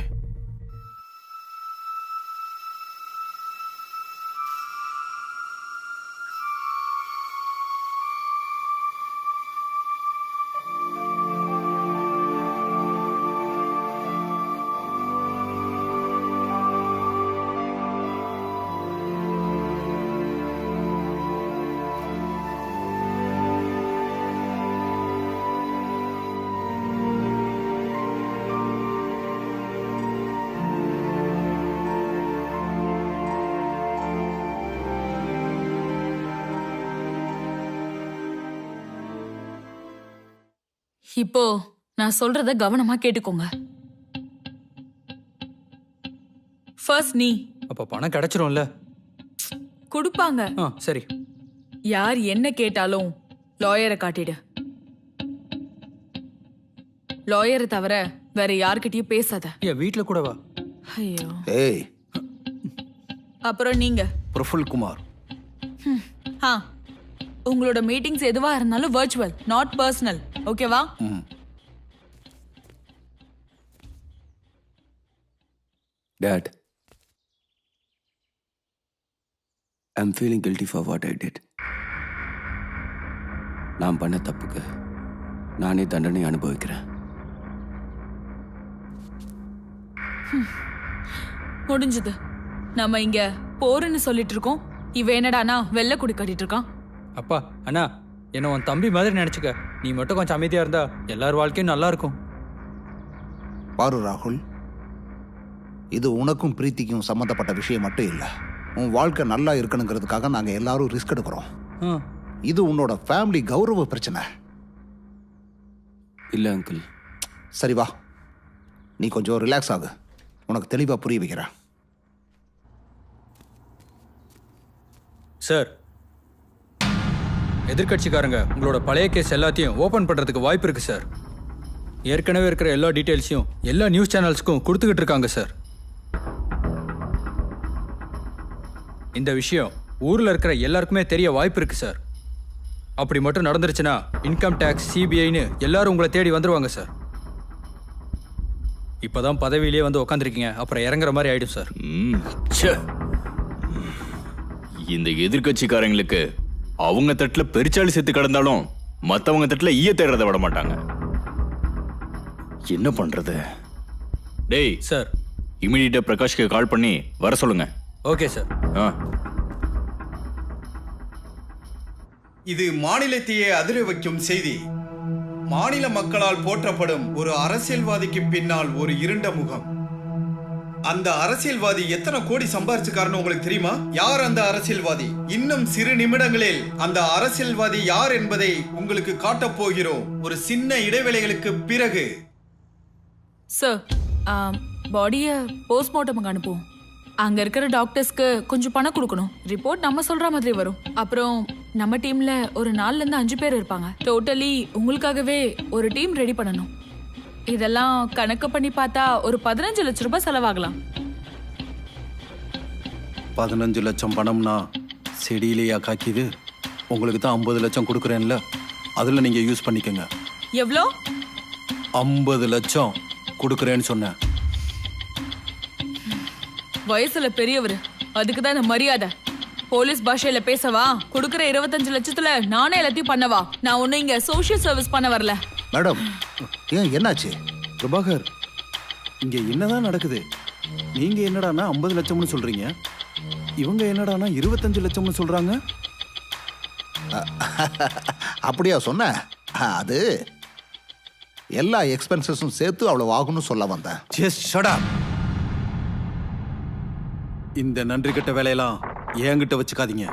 இப்போ நான் சொல்றத கவனமா கேட்டுக்கோங்க. ஃபர்ஸ்ட் நீ. அப்ப பணம் கிடைச்சிரும்ல? கொடுப்பாங்க. சரி. யார் என்ன கேட்டாலும் லாயரை காட்டிடு. லாயரை தவிர வேற யார்கிட்டயும் பேசாத. ஏன் வீட்ல கூட வா. ஐயோ. ஏய், அப்புறம் நீங்க பிரஃபுல் குமார். உங்களோட மீட்டிங்ஸ் எதுவா இருந்தாலும் வர்ச்சுவல், நாட் பர்சனல். ஓகேவா? Dad, I'm feeling guilty for what I did. நான் பண்ண தப்புக்கு நானே தண்டனை அனுபவிக்கிறேன். முடிஞ்சது. நம்ம இங்க போறன்னு சொல்லிட்டு இருக்கோம். இவ என்னடானா வெள்ளை குடி கட்டிட்டு இருக்கான். அப்பா, அண்ணா, என்ன உன் தம்பி மாதிரி நினைச்சுக்க. நீ மட்டும் கொஞ்சம் அமைதியா இருந்தா எல்லார் வாழ்க்கையும் நல்லா இருக்கும். பாரு ராகுல், இது உனக்கும் பிரீத்திக்கும் சம்பந்தப்பட்ட விஷயம் மட்டும் இல்ல. உன் வாழ்க்கை நல்லா இருக்கணுங்கிறதுக்காக நாங்க எல்லாரும் ரிஸ்க் எடுக்கிறோம். இது உன்னோட ஃபேமிலி கௌரவ பிரச்சனை இல்ல அங்கிள். சரி வா, நீ கொஞ்சம் ரிலாக்ஸ் ஆகு. உனக்கு தெளிவா புரிய வைக்கிறேன். சார், எதிர்கட்சிக்காரங்க உங்களோட பழைய கேஸ் எல்லாத்தையும் ஓபன் பண்றதுக்கு வாய்ப்பு இருக்கு சார். ஏற்கனவே இருக்கிற எல்லா டீடைல்ஸையும் எல்லா நியூஸ் சேனல்ஸ்க்கும் கொடுத்துக்கிட்டு இருக்காங்க சார். இந்த விஷயம் ஊர்ல இருக்கிற எல்லாருக்குமே தெரிய வாய்ப்பு இருக்கு சார். அப்படி மட்டும் நடந்துருச்சுன்னா இன்கம் டேக்ஸ், சிபிஐன்னு எல்லாரும் உங்களை தேடி வந்துருவாங்க சார். இப்பதான் பதவியிலேயே வந்து உட்காந்துருக்கீங்க, அப்புறம் இறங்குற மாதிரி ஆயிடும் சார். இந்த எதிர்கட்சிக்காரங்களுக்கு அவங்க தட்டுல பெருச்சாளி செத்து கிடந்தாலும் மத்தவங்க தட்டுல ஈய தேடுறத விட மாட்டாங்க. என்ன பண்றது? டேய் சார், இமிடியேட்டா பிரகாஷ்க்கு கால் பண்ணி வர சொல்லுங்க. Okay sir. இது மாநிலத்தையே அதிர வைக்கும் செய்தி. மாநில மக்களால் போற்றப்படும் ஒரு அரசியல்வாதிக்கு பின்னால் ஒரு இருண்ட முகம். அந்த அரசியல்வாதி எத்தனை கோடி சம்பாரிச்சுக்காரன்னு உங்களுக்கு தெரியுமா? யார் அந்த அரசியல்வாதி? இன்னும் சிறு நிமிடங்களில் அந்த அரசியல்வாதி யார் என்பதை உங்களுக்கு காட்டப் போகிறோம். ஒரு சின்ன இடைவேளைகளுக்கு பிறகு. சார், பாடியை போஸ்ட்மார்ட்டமுக்கு அனுப்புவோம். அங்க இருக்கிற டாக்டர்ஸ்க்கு கொஞ்சம் பணம் கொடுக்கணும். ரிப்போர்ட் நம்ம சொல்ற மாதிரி வரும். அப்புறம் நம்ம டீம்ல ஒரு 4ல இருந்து 5 பேர் இருப்பாங்க. டோட்டலி உங்களுக்காகவே ஒரு டீம் ரெடி பண்ணணும். இதெல்லாம் கணக்கு பண்ணி பார்த்தா ஒரு 15 லட்சம் ரூபாய் செலவாகலாம். 15 லட்சம் பணம்னா செடியிலேயா காக்கிது? உங்களுக்கு தான் 50 லட்சம் கொடுக்குறேன்ல, அதில் நீங்கள் யூஸ் பண்ணிக்கோங்க. எவ்வளோ? 50 லட்சம் கொடுக்குறேன்னு சொன்னேன். வயசுல பெரியவர், அதுக்கு தான் இந்த மரியாதை. போலீஸ் பாஷையில பேசவா? கொடுக்கற 25 லட்சத்துல நானே எல்லாத்தையும் பண்ணவா? நான் ஒண்ணு இங்க சோஷியல் சர்வீஸ் பண்ண வரல. மேடம், ஏன் என்னாச்சு? பிரபாகர், இங்க என்னதான் நடக்குது? நீங்க என்னடானா 50 லட்சம்னு சொல்றீங்க, இவங்க என்னடானா 25 லட்சம்னு சொல்றாங்க. அப்படியா சொன்ன? அது எல்லா எக்ஸ்பென்சஸும் சேர்த்து அவ்வளவு ஆகும்னு சொல்ல வந்தேன். Just shut up. இந்த நன்றி கட்ட வேலையெல்லாம் என்கிட்ட வச்சுக்காதீங்க.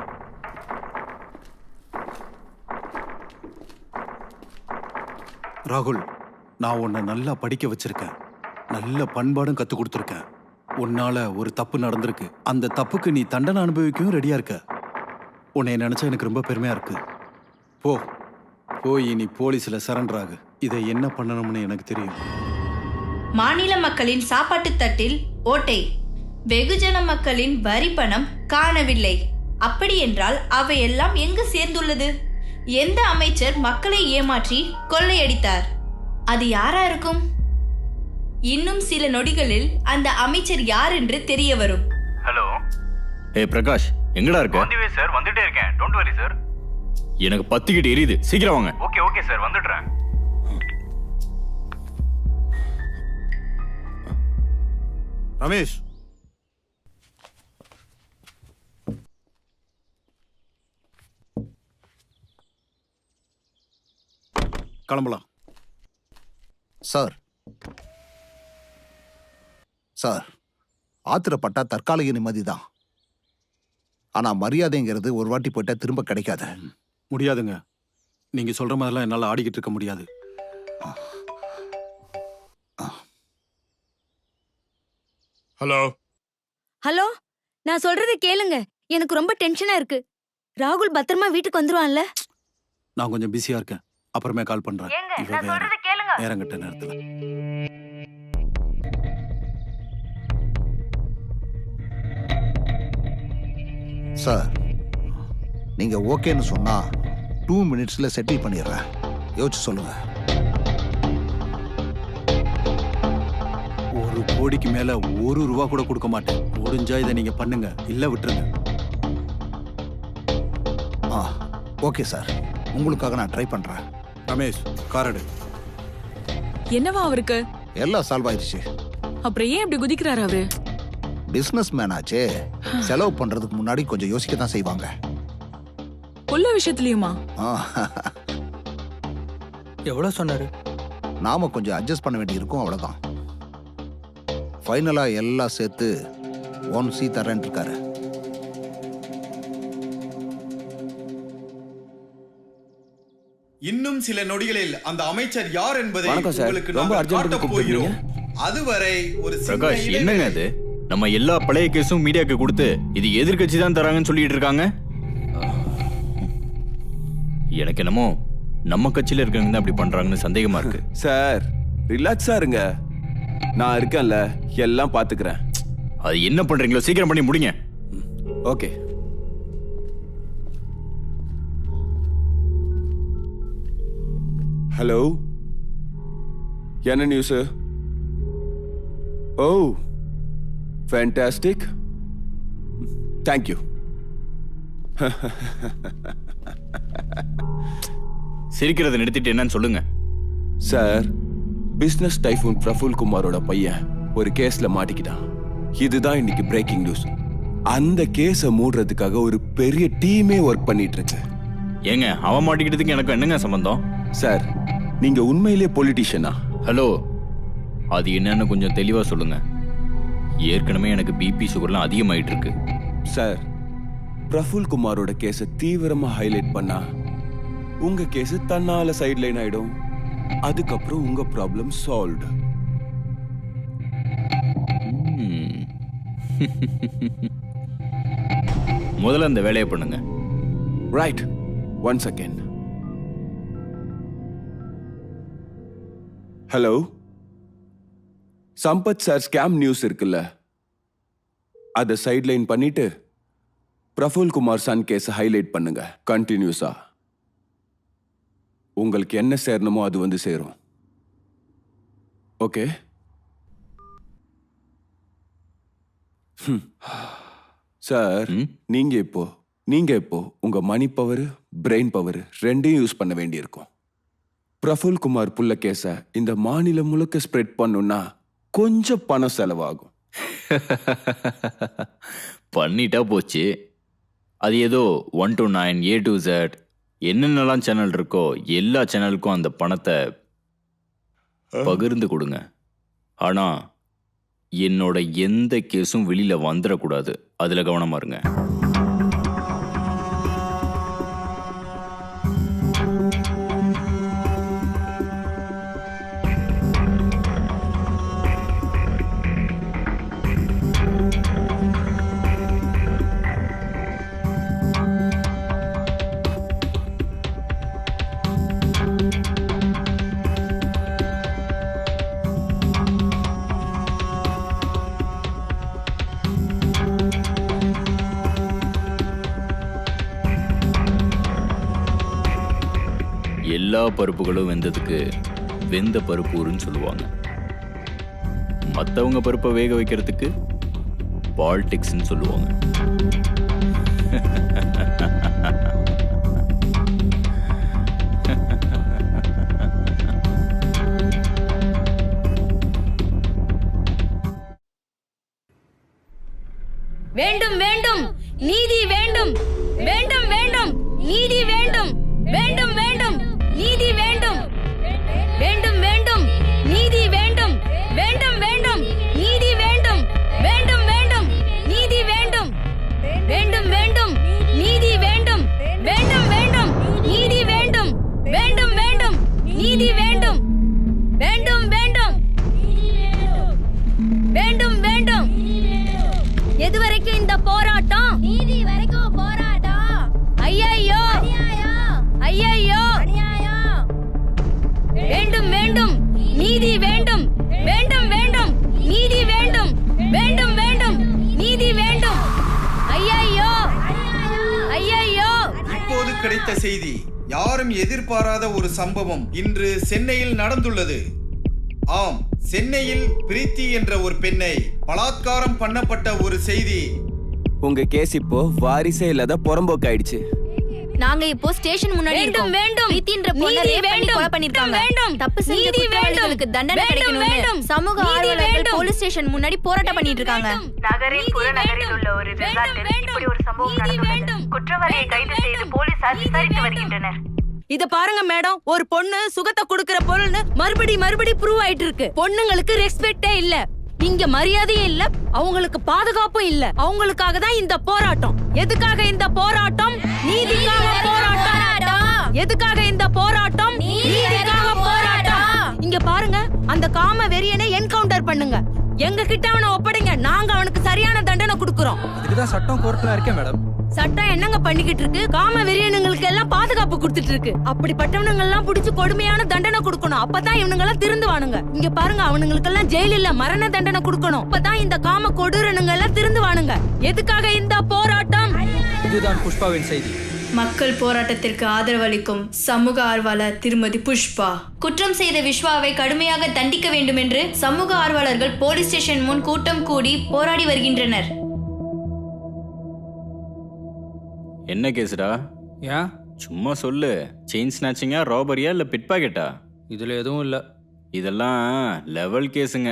ராகுல், நான் உன்னை நல்லா படிக்க வச்சிருக்கேன், நல்ல பண்பாடும் கத்து கொடுத்துருக்கேன். உன்னால ஒரு தப்பு நடந்திருக்கு, அந்த தப்புக்கு நீ தண்டனை அனுபவிக்கவும் ரெடியா இருக்க. உன்னை நினைச்சா எனக்கு ரொம்ப பெருமையா இருக்கு. போய் நீ போலீஸ்ல சரண்டர் ஆகு. இதை என்ன பண்ணணும்னு எனக்கு தெரியும். மாநில மக்களின் சாப்பாட்டு தட்டில் ஓட்டை, வெகுஜன மக்களின் வரி பணம் காணவில்லை. அப்படி என்றால் அவையெல்லாம் எங்கு சேர்ந்துள்ளது? எந்த அமைச்சர் மக்களை ஏமாற்றி கொள்ளையடித்தார்? அது யாரா இருக்கும்? இன்னும் சில நொடிகளில் அந்த அமைச்சர் யார் என்று தெரிய வரும். ஹலோ, ஏ பிரகாஷ், எங்கடா இருக்க? வந்துவே சார், வந்துட்டே இருக்கேன். Don't worry sir. எனக்கு பத்திக்கிட்டு எரியுது, சீக்கிரம் வாங்க. ஓகே ஓகே சார், வந்துடுறேன். ரமேஷ், கிளம்பலாம். சார், ஆத்திரப்பட்டா தற்காலிக நிம்மதி தான். ஆனா மரியாதைங்கிறது ஒரு வாட்டி போயிட்டா திரும்ப கிடைக்காது. முடியாதுங்க, நீங்க சொல்ற மாதிரிலாம் என்னால ஆடிக்கிட்டு இருக்க முடியாது. ஹலோ ஹலோ, நான் சொல்றதை கேளுங்க. எனக்கு ரொம்ப டென்ஷனா இருக்கு. ராகுல் பத்திரமா வீட்டுக்கு வந்துருவான்ல? நான் கொஞ்சம் பிஸியா இருக்கேன், அப்புறமே கால் பண்றேன். நேரங்கட்ட நேரத்துல. சார், நீங்க ஓகேன்னு சொன்னா 2 மினிட்ஸ்ல செட்டில் பண்ணிடுறேன். யோசிச்சு சொல்லுங்க. 1 கோடிக்கு மேல 1 ரூபா கூட கொடுக்க மாட்டேன். முடிஞ்சா இதை நீங்க பண்ணுங்க, இல்ல விட்டுருங்க. ஓகே சார், உங்களுக்காக நான் ட்ரை பண்றேன். ரமேஷ், காரடு. என்னவா அவருக்கு? எல்லாம் சால்வ் ஆயிடுச்சு. அப்புறம் ஏன் இப்படி குதிக்கிறாரு அவரு? பிசினஸ் மேன் ஆச்சே, செலவு பண்றதுக்கு முன்னாடி கொஞ்சம் யோசிக்க தான் செய்வாங்க. புள்ள விஷயத்துலயுமா? எவ்வளவு சொன்னாரு? நாம கொஞ்சம் அட்ஜஸ்ட் பண்ண வேண்டி இருக்கும், அவ்வளவுதான். ஃபைனலா எல்லாம் சேர்த்து 1C தரேன் இருக்காரு. இன்னும் சில நொடிகளில் அந்த அமைச்சர் யார் என்பதை உங்களுக்கு ரொம்ப நாங்கள் அர்ஜென்ட் காட்டப் போகிறோம். அதுவரை ஒரு பிரகாஷ், என்னங்க அது? நம்ம எல்லா பழைய கேஸும் மீடியாக்கு கொடுத்து இது எதிர்க்கட்சி தான் தராங்கன்னு சொல்லிட்டு இருக்காங்க. எனக்கு என்னமோ நம்ம கட்சியில இருக்கவங்க தான் அப்படி பண்றாங்கன்னு சந்தேகமா இருக்கு. சார், ரிலாக்ஸா இருங்க, நான் இருக்கேன்ல, எல்லாம் பாத்துக்கிறேன். அது என்ன பண்றீங்களோ சீக்கிரம் பண்ணி முடிங்க. ஓகே. ஹலோ, என்ன நியூஸ்? ஓ, ஃபேண்டாஸ்டிக், தேங்க்யூ. சிரிக்கிறத நிறுத்திட்டு என்னன்னு சொல்லுங்க. சார், பிசினஸ் டைஃபூன் பிரஃபுல் குமாரோட பையன் ஒரு கேஸ்ல மாட்டிக்கிட்டான். இதுதான் இன்னைக்கு பிரேக்கிங் நியூஸ். அந்த கேஸை மூடுறதுக்காக ஒரு பெரிய டீமே ஒர்க் பண்ணிட்டு இருக்கு. ஏங்க, அவன் மாட்டிக்கிட்டதுக்கு எனக்கு என்னங்க சம்பந்தம்? சார், நீங்க உண்மையிலே பொலிட்டிஷியனா? ஹலோ, அது என்னன்னு கொஞ்சம் தெளிவா சொல்லுங்க. ஏற்கனவே எனக்கு பிபி சுகர்லாம் அதிகமாயிட்டு இருக்கு. சார், பிரஃபுல் குமாரோட கேஸை தீவிரமா ஹைலைட் பண்ணா உங்க கேஸ் தன்னால சைட்லைன் ஆயிடும். அதுக்கப்புறம் உங்க ப்ராப்ளம் சால்வ்டு. முதல்ல அந்த வேலையை பண்ணுங்க. Right, 1 second. Hello, Sampath sir scam news இருக்குல்ல, அதை சைட்லைன் பண்ணிட்டு பிரஃபுல் குமார் சன் கேஸை ஹைலைட் பண்ணுங்க கண்டினியூஸா. உங்களுக்கு என்ன சேரணுமோ அது வந்து சேரும். ஓகே? சார், நீங்க இப்போ உங்க மணி பவர், பிரெயின் பவர் ரெண்டையும் யூஸ் பண்ண வேண்டியிருக்கும். பிரஃபுல் குமார் புள்ள கேஸ இந்த மாநிலம் முழுக்க ஸ்ப்ரெட் பண்ணுனா கொஞ்சம் பணம் செலவாகும். பண்ணிட்டா போச்சு. அது ஏதோ 1 to 9 A to Z என்னென்னலாம் சேனல் இருக்கோ எல்லா சேனலுக்கும் அந்த பணத்தை பகிர்ந்து கொடுங்க. ஆனா என்னோட எந்த கேஸும் வெளியில வந்துடக்கூடாது. அதுல கவனமா இருங்க. எல்லா பருப்புகளும் வெந்ததுக்கு வெந்த பருப்புன்னு சொல்லுவாங்க. மற்றவங்க பருப்பை வேக வைக்கிறதுக்கு பாலிடிக்ஸ்ன்னு சொல்லுவாங்க. வேண்டும் வேண்டும் நீதி வேண்டும், வேண்டும் வேண்டும் நீதி வேண்டும், வேண்டும் வேண்டும் நீதி வேண்டும், வேண்டும் வேண்டும் நீதி வேண்டும், வேண்டும் வேண்டும் நீதி வேண்டும், வேண்டும் வேண்டும் நீதி வேண்டும், வேண்டும் வேண்டும் நீதி வேண்டும், வேண்டும் வேண்டும் நீதி வேண்டும், வேண்டும் வேண்டும் நீதி வேண்டும், வேண்டும் வேண்டும் வேண்டும் வேண்டும். எது வரைக்கும் இந்த போராட்டம்? நீதி வரைக்கும் போராட்டம். ஐயையோ ஐயையோ, வேண்டும் வேண்டும் நீதி வேண்டும், வேண்டும் வேண்டும் நீதி வேண்டும், வேண்டும் வேண்டும் நீதி வேண்டும். ஐயையோ ஐயையோ. இப்போது கிடைத்த செய்தி. யாரும் எதிர்பாராத ஒரு சம்பவம் இன்று சென்னையில் நடந்துள்ளது. ஆம், சென்னையில் பிரீத்தி என்ற ஒரு பெண்ணை பலாத்காரம் பண்ணப்பட்ட ஒரு செய்தி. உங்க கேஸ் இப்போ வாரிசே இல்லாத புறம்போக்கு ஆயிடுச்சு. நாங்க இப்போ ஸ்டேஷன் முன்னாடி இருக்கோம். வேண்டும் பிரீத்தின்ற பொண்ணை ரேப் பண்ணி கொலை பண்ணிருக்காங்க. தப்பு செஞ்ச குற்றவாளிகளுக்கு தண்டனை கிடைக்கணும்னு சமூக ஆர்வலர்கள் போலீஸ் ஸ்டேஷன் முன்னாடி போராட்டம் பண்ணிட்டு இருக்காங்க. நகரின் புறநகரில் உள்ள ஒரு ரிசார்ட்டில் இப்படி ஒரு சம்பவம் நடந்துள்ளது. குற்றவாளியை கைது செய்து போலீசார் விசாரித்து வருகின்றனர். இத பாருங்க மேடம், ஒரு பொண்ணு சுகத்தை கொடுக்கிற பொருள்னு மறுபடி ப்ரூவ் ஆயிட்டு இருக்கு. பொண்ணுங்களுக்கு ரெஸ்பெக்டே இல்ல, இங்க மரியாதையும் இல்ல, அவங்களுக்கு பாதுகாப்பும் இல்ல. அவங்களுக்காக தான் இந்த போராட்டம். எதுக்காக இந்த போராட்டம்? நீதிக்காக போராட்டம். எதுக்காக இந்த போராட்டம்? நீதிக்காக போராட்டம். இங்க பாருங்க, அந்த காம வெறியனை என்கவுண்டர் பண்ணுங்க. எங்க கிட்ட அவனை ஒப்படைங்க, நாங்க அவனுக்கு சரியான தண்டனை கொடுக்கறோம். அதுக்குதான் சட்டம் கோர்ட்ல இருக்கேன் மேடம். சட்டம் என்னங்க பண்ணிக்கிட்டு இருக்கு? காம வெறியனுங்களுக்கு எல்லாம் பாதுகாப்பு கொடுத்துட்டு இருக்கு. அப்படிப்பட்டவனுங்க எல்லாம் புடிச்சு கொடுமையான தண்டனை கொடுக்கணும். அப்பதான் இவனுங்க எல்லாம் திருந்துவானுங்க. இங்க பாருங்க, அவனுங்களுக்கு எல்லாம் ஜெயில் இல்ல, மரண தண்டனை கொடுக்கணும். அப்பதான் இந்த காம கொடூரனுங்க எல்லாம் திருந்துவானுங்க. எதுக்காக இந்த போராட்டம்? இதுதான் புஷ்பாவின் செய்தி. மக்கள் போராட்டத்திற்கு ஆதரவளிக்கும் சமூக ஆர்வலர் திருமதி புஷ்பா. குற்றம் செய்த விஸ்வாவை கடுமையாக தண்டிக்க வேண்டும் என்று சமூக ஆர்வலர்கள் போலீஸ் ஸ்டேஷன் முன் கூட்டம் கூடி போராடி வருகின்றனர். என்ன கேஸ்டா? ஏன்? சும்மா சொல்லு. செயின் ஸ்நாச்சிங்கா, ராபரியா இல்ல பிட் பாக்கெட்டா? இதுல எதுவும் இல்ல. இதெல்லாம் லெவல் கேஸுங்க.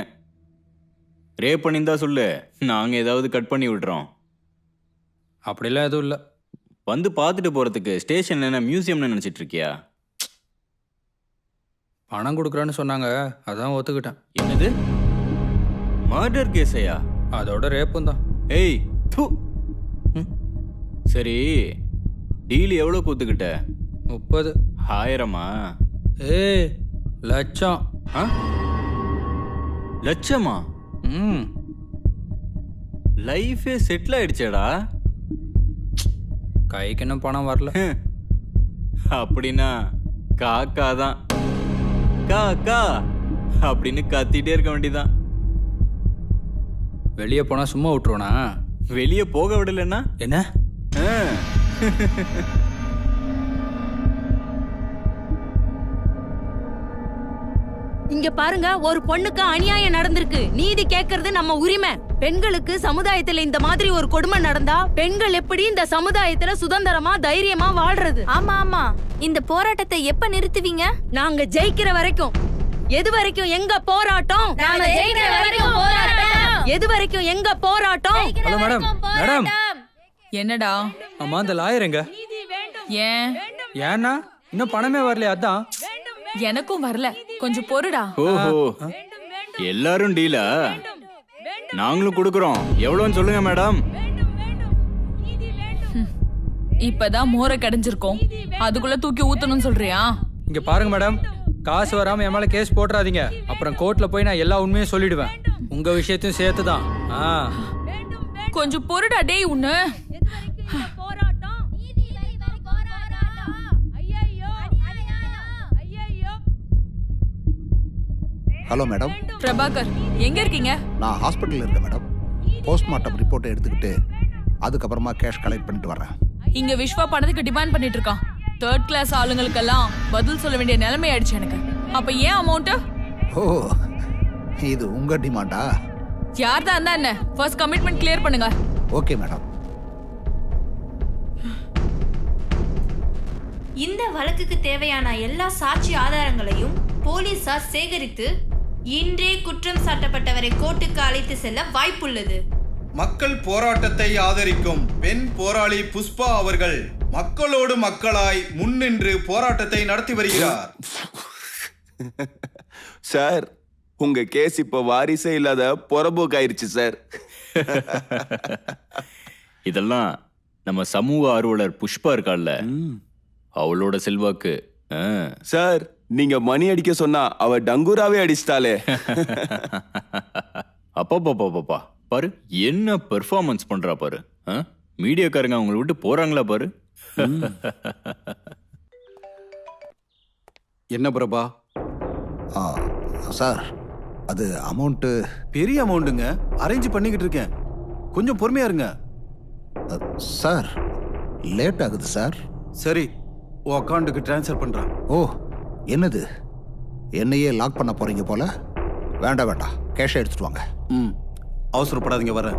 ரேப் பண்ணியிருந்தா சொல்லு, நாங்க ஏதாவது கட் பண்ணி விடுறோம். அப்படிலாம் எதுவும் இல்ல. வந்து பார்த்துட்டு போறதுக்கு ஸ்டேஷன் என்ன மியூசியம்னு நினைச்சிட்டு இருக்கியா? பணம் கொடுக்குறான்னு சொன்னாங்க, அதான் ஒத்துக்கிட்டேன். என்னது, மர்டர் கேஸையா? அதோட ரேப்பும் தான். ஏய் தூ. சரி, டீல் எவ்வளோ கூத்துக்கிட்ட? 30. 1000மா? ஏய், லட்சம். லட்சமா? லைஃபே செட்டில் ஆயிடுச்சேடா. கைக்கு என்ன பணம் வரல. அப்படின்னா காக்கா தான். காக்கா அப்படின்னு கத்திட்டே இருக்க வேண்டியதான். வெளியே போனா சும்மா விட்டுருவனா? வெளியே போக விடலன்னா என்ன? இங்க பாருங்க, ஒரு பொண்ணுக்கு அநியாயம் நடந்திருக்கு. நீதி கேட்கறது நம்ம உரிமை. பெண்களுக்கு சமுதாயத்துல இந்த மாதிரி ஒரு கொடுமை நடந்தா பெண்கள் எப்படி இந்த சமுதாயத்துல சுதந்திரமா தைரியமா வாழ்றது? ஆமா ஆமா, இந்த போராட்டத்தை எப்ப நிறுத்துவீங்க? நாங்க ஜெயிக்கிற வரைக்கும். எது வரைக்கும் எங்க போராட்டம்? நாங்க ஜெயிக்கிற வரைக்கும் போராட்டம். எது வரைக்கும் எங்க போராட்டம்? Hello madam. மேடம் என்னடா? அம்மா அந்த லாயர் எங்க? ஏன்? ஏன்னா இன்னும் பணமே வரலையா? அதான் எனக்கும் வரல, கொஞ்சம் பொறுடா. ஓஹோ, எல்லாரும் டீலா? நாங்களும் கொடுக்குறோம். எவ்வளோன்னு சொல்லுங்க மேடம். இப்பதான் மோரை கடைஞ்சிருக்கோம், அதுக்குள்ள தூக்கி ஊத்தணும்னு சொல்றியா? இங்க பாருங்க மேடம், காசு வராம என் மேல கேஸ் போட்டுறாதீங்க. அப்புறம் கோர்ட்ல போய் நான் எல்லா உண்மையும் சொல்லிடுவேன், உங்க விஷயத்தையும் சேர்த்துதான். கொஞ்சம் பொறுடா டேய். உன்னு ஹலோ மேடம். பிரபாகர், எங்க இருக்கீங்க? நான் ஹாஸ்பிட்டல்ல இருக்கேன் மேடம். போஸ்ட்மார்ட்டம் ரிப்போர்ட்டை எடுத்துக்கிட்டு அதுக்கப்புறமா கேஷ் கலெக்ட் பண்ணிட்டு வரேன். இங்க விஸ்வா பணத்துக்கு டிமாண்ட் பண்ணிட்டு இருக்கான். 3rd கிளாஸ் ஆளுங்களுக்கெல்லாம் பதில் சொல்ல வேண்டிய நிலைமை ஆயிடுச்சு எனக்கு. அப்ப ஏன் அமௌண்ட்? ஓ, இது உங்க டிமாண்டா? யார் தான் என்ன? ஃபர்ஸ்ட் கமிட்மெண்ட் கிளியர் பண்ணுங்க. Okay madam. இந்த வழக்குக்கு தேவையான எல்லா சாட்சி ஆதாரங்களையும் போலீசார் சேகரித்து இன்றே குற்றம் சாட்டப்பட்டவரை கோர்ட்டுக்கு அழைத்து செல்ல வாய்ப்புள்ளது. மக்கள் போராட்டத்தை ஆதரிக்கும் பெண் போராளி புஷ்பா அவர்கள் மக்களோடு மக்களாய் முன்னின்று போராட்டத்தை நடத்தி வருகிறார். சார், உங்க கேஸ் இப்ப வாரிசே இல்லாத புறம்போக்காயிருச்சு சார். இதெல்லாம் நம்ம சமூக ஆர்வலர் புஷ்பா இருக்காள்ல, அவளோட செல்வாக்கு. சார், நீங்க மணி அடிக்க சொன்னா அவ டங்குராவே அடிச்சிட்டாலே. அப்பா பாரு, என்ன பெர்ஃபார்மன்ஸ் பண்றா பாரு. மீடியாக்காரங்க அவங்களை விட்டு போறாங்களா பாரு. என்ன பிரபா? சார், அது அமௌண்ட்டு பெரிய அமௌண்ட்டுங்க. அரேஞ்ச் பண்ணிக்கிட்டு இருக்கேன், கொஞ்சம் பொறுமையா இருங்க. சார், லேட் ஆகுது சார். சரி, உன் அக்கௌண்ட்டுக்கு ட்ரான்ஸ்ஃபர் பண்றேன். ஓ, என்னது, என்னையே லாக் பண்ண போறீங்க போல? வேண்டாம், கேஷை எடுத்துட்டு வாங்க. அவசரப்படாதீங்க, வரேன்.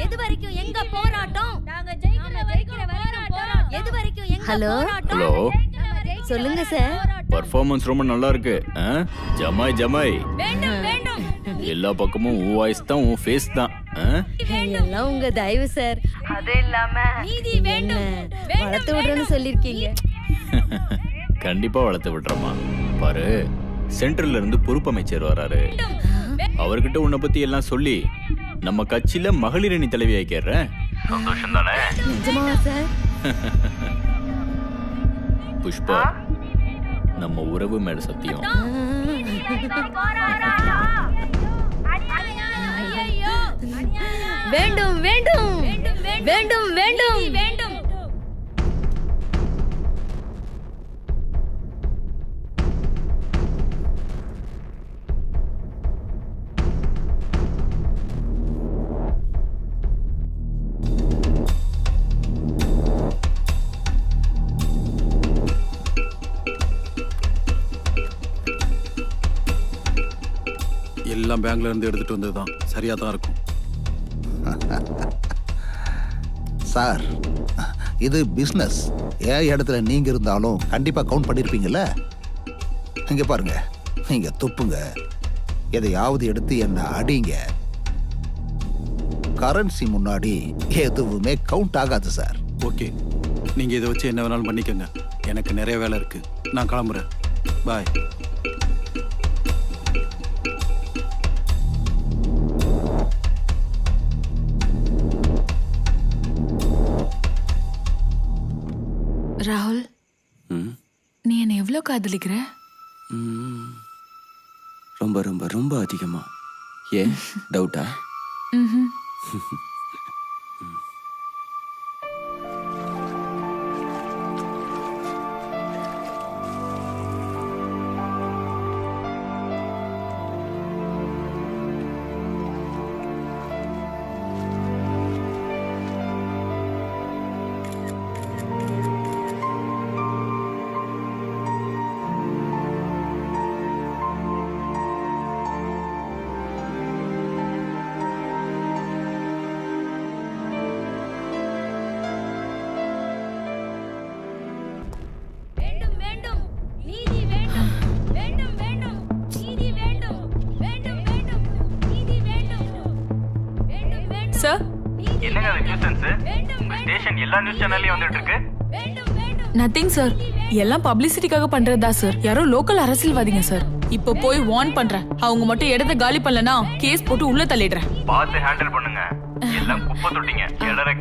எது வரைக்கும் எங்க போராட்டம்? நாங்க ஜெயிக்கிற வரைக்கும் போராட்டம். எது வரைக்கும் எங்க போராட்டம்? ஹலோ, சொல்லுங்க சார். பர்ஃபார்மன்ஸ் ரொம்ப நல்லா இருக்கு. ஜமாய் எல்லா பக்கமும் உன் வாய்ஸ் தான், உன் ஃபேஸ் தான். எல்லாம் உங்க தயவு சார். அது இல்லாம நீதி வேண்டும், வளர்த்து விடுறேன்னு சொல்லிருக்கீங்க. கண்டிப்பா வளர்த்து விடுறோமா. பாரு, சென்ட்ரல்ல இருந்து பொறுப்பு அமைச்சர் வராரு. அவர்கிட்ட உன்னை பத்தி எல்லாம் சொல்லி நம்ம கட்சியில மகளிர் அணி தலைவி ஆக்கிறேன். சந்தோஷம் தானே? நிஜமாவா சார்? புஷ்பா, நம்ம உறவு மேல சத்தியம். வேண்டும் வேண்டும் வேண்டும் வேண்டும் வேண்டும். எல்லாம் பேங்க்ல இருந்து எடுத்துட்டு வந்ததுதான், சரியா தான் இருக்கும். சார், இது பிஸ்னஸ். ஏன் இடத்துல நீங்க இருந்தாலும் கண்டிப்பா கவுண்ட் பண்ணிருப்பீங்கல்ல. இங்க பாருங்க, நீங்க துப்புங்க, எதையாவது எடுத்து என்ன அடிங்க, கரன்சி முன்னாடி எதுவுமே கவுண்ட் ஆகாது சார். ஓகே, நீங்க இதை வச்சு என்ன வேணாலும் பண்ணிக்கோங்க. எனக்கு நிறைய வேலை இருக்கு, நான் கிளம்புறேன். பாய். ராகுல், நீ என்ன எவ்வளவு காதலிக்கிற? ரொம்ப ரொம்ப ரொம்ப அதிகமா. ஏன் டவுட்டா? என்னங்க அது நியூசன்ஸ்? உங்க ஸ்டேஷன் எல்லா நியூஸ் சேனல்லயும் வந்துட்டு இருக்கு. நத்திங் சார், எல்லாம் பப்ளிசிட்டிக்காக பண்றதா சார். யாரோ லோக்கல் அரசியல்வாதிங்க சார். இப்ப போய் வார்ன் பண்றேன். அவங்க மட்டும் இடத்தை காலி பண்ணலனா கேஸ் போட்டு உள்ள தள்ளிடுறேன். பார்த்து ஹேண்டில் பண்ணுங்க. எல்லாம் குப்பை தொட்டிங்க.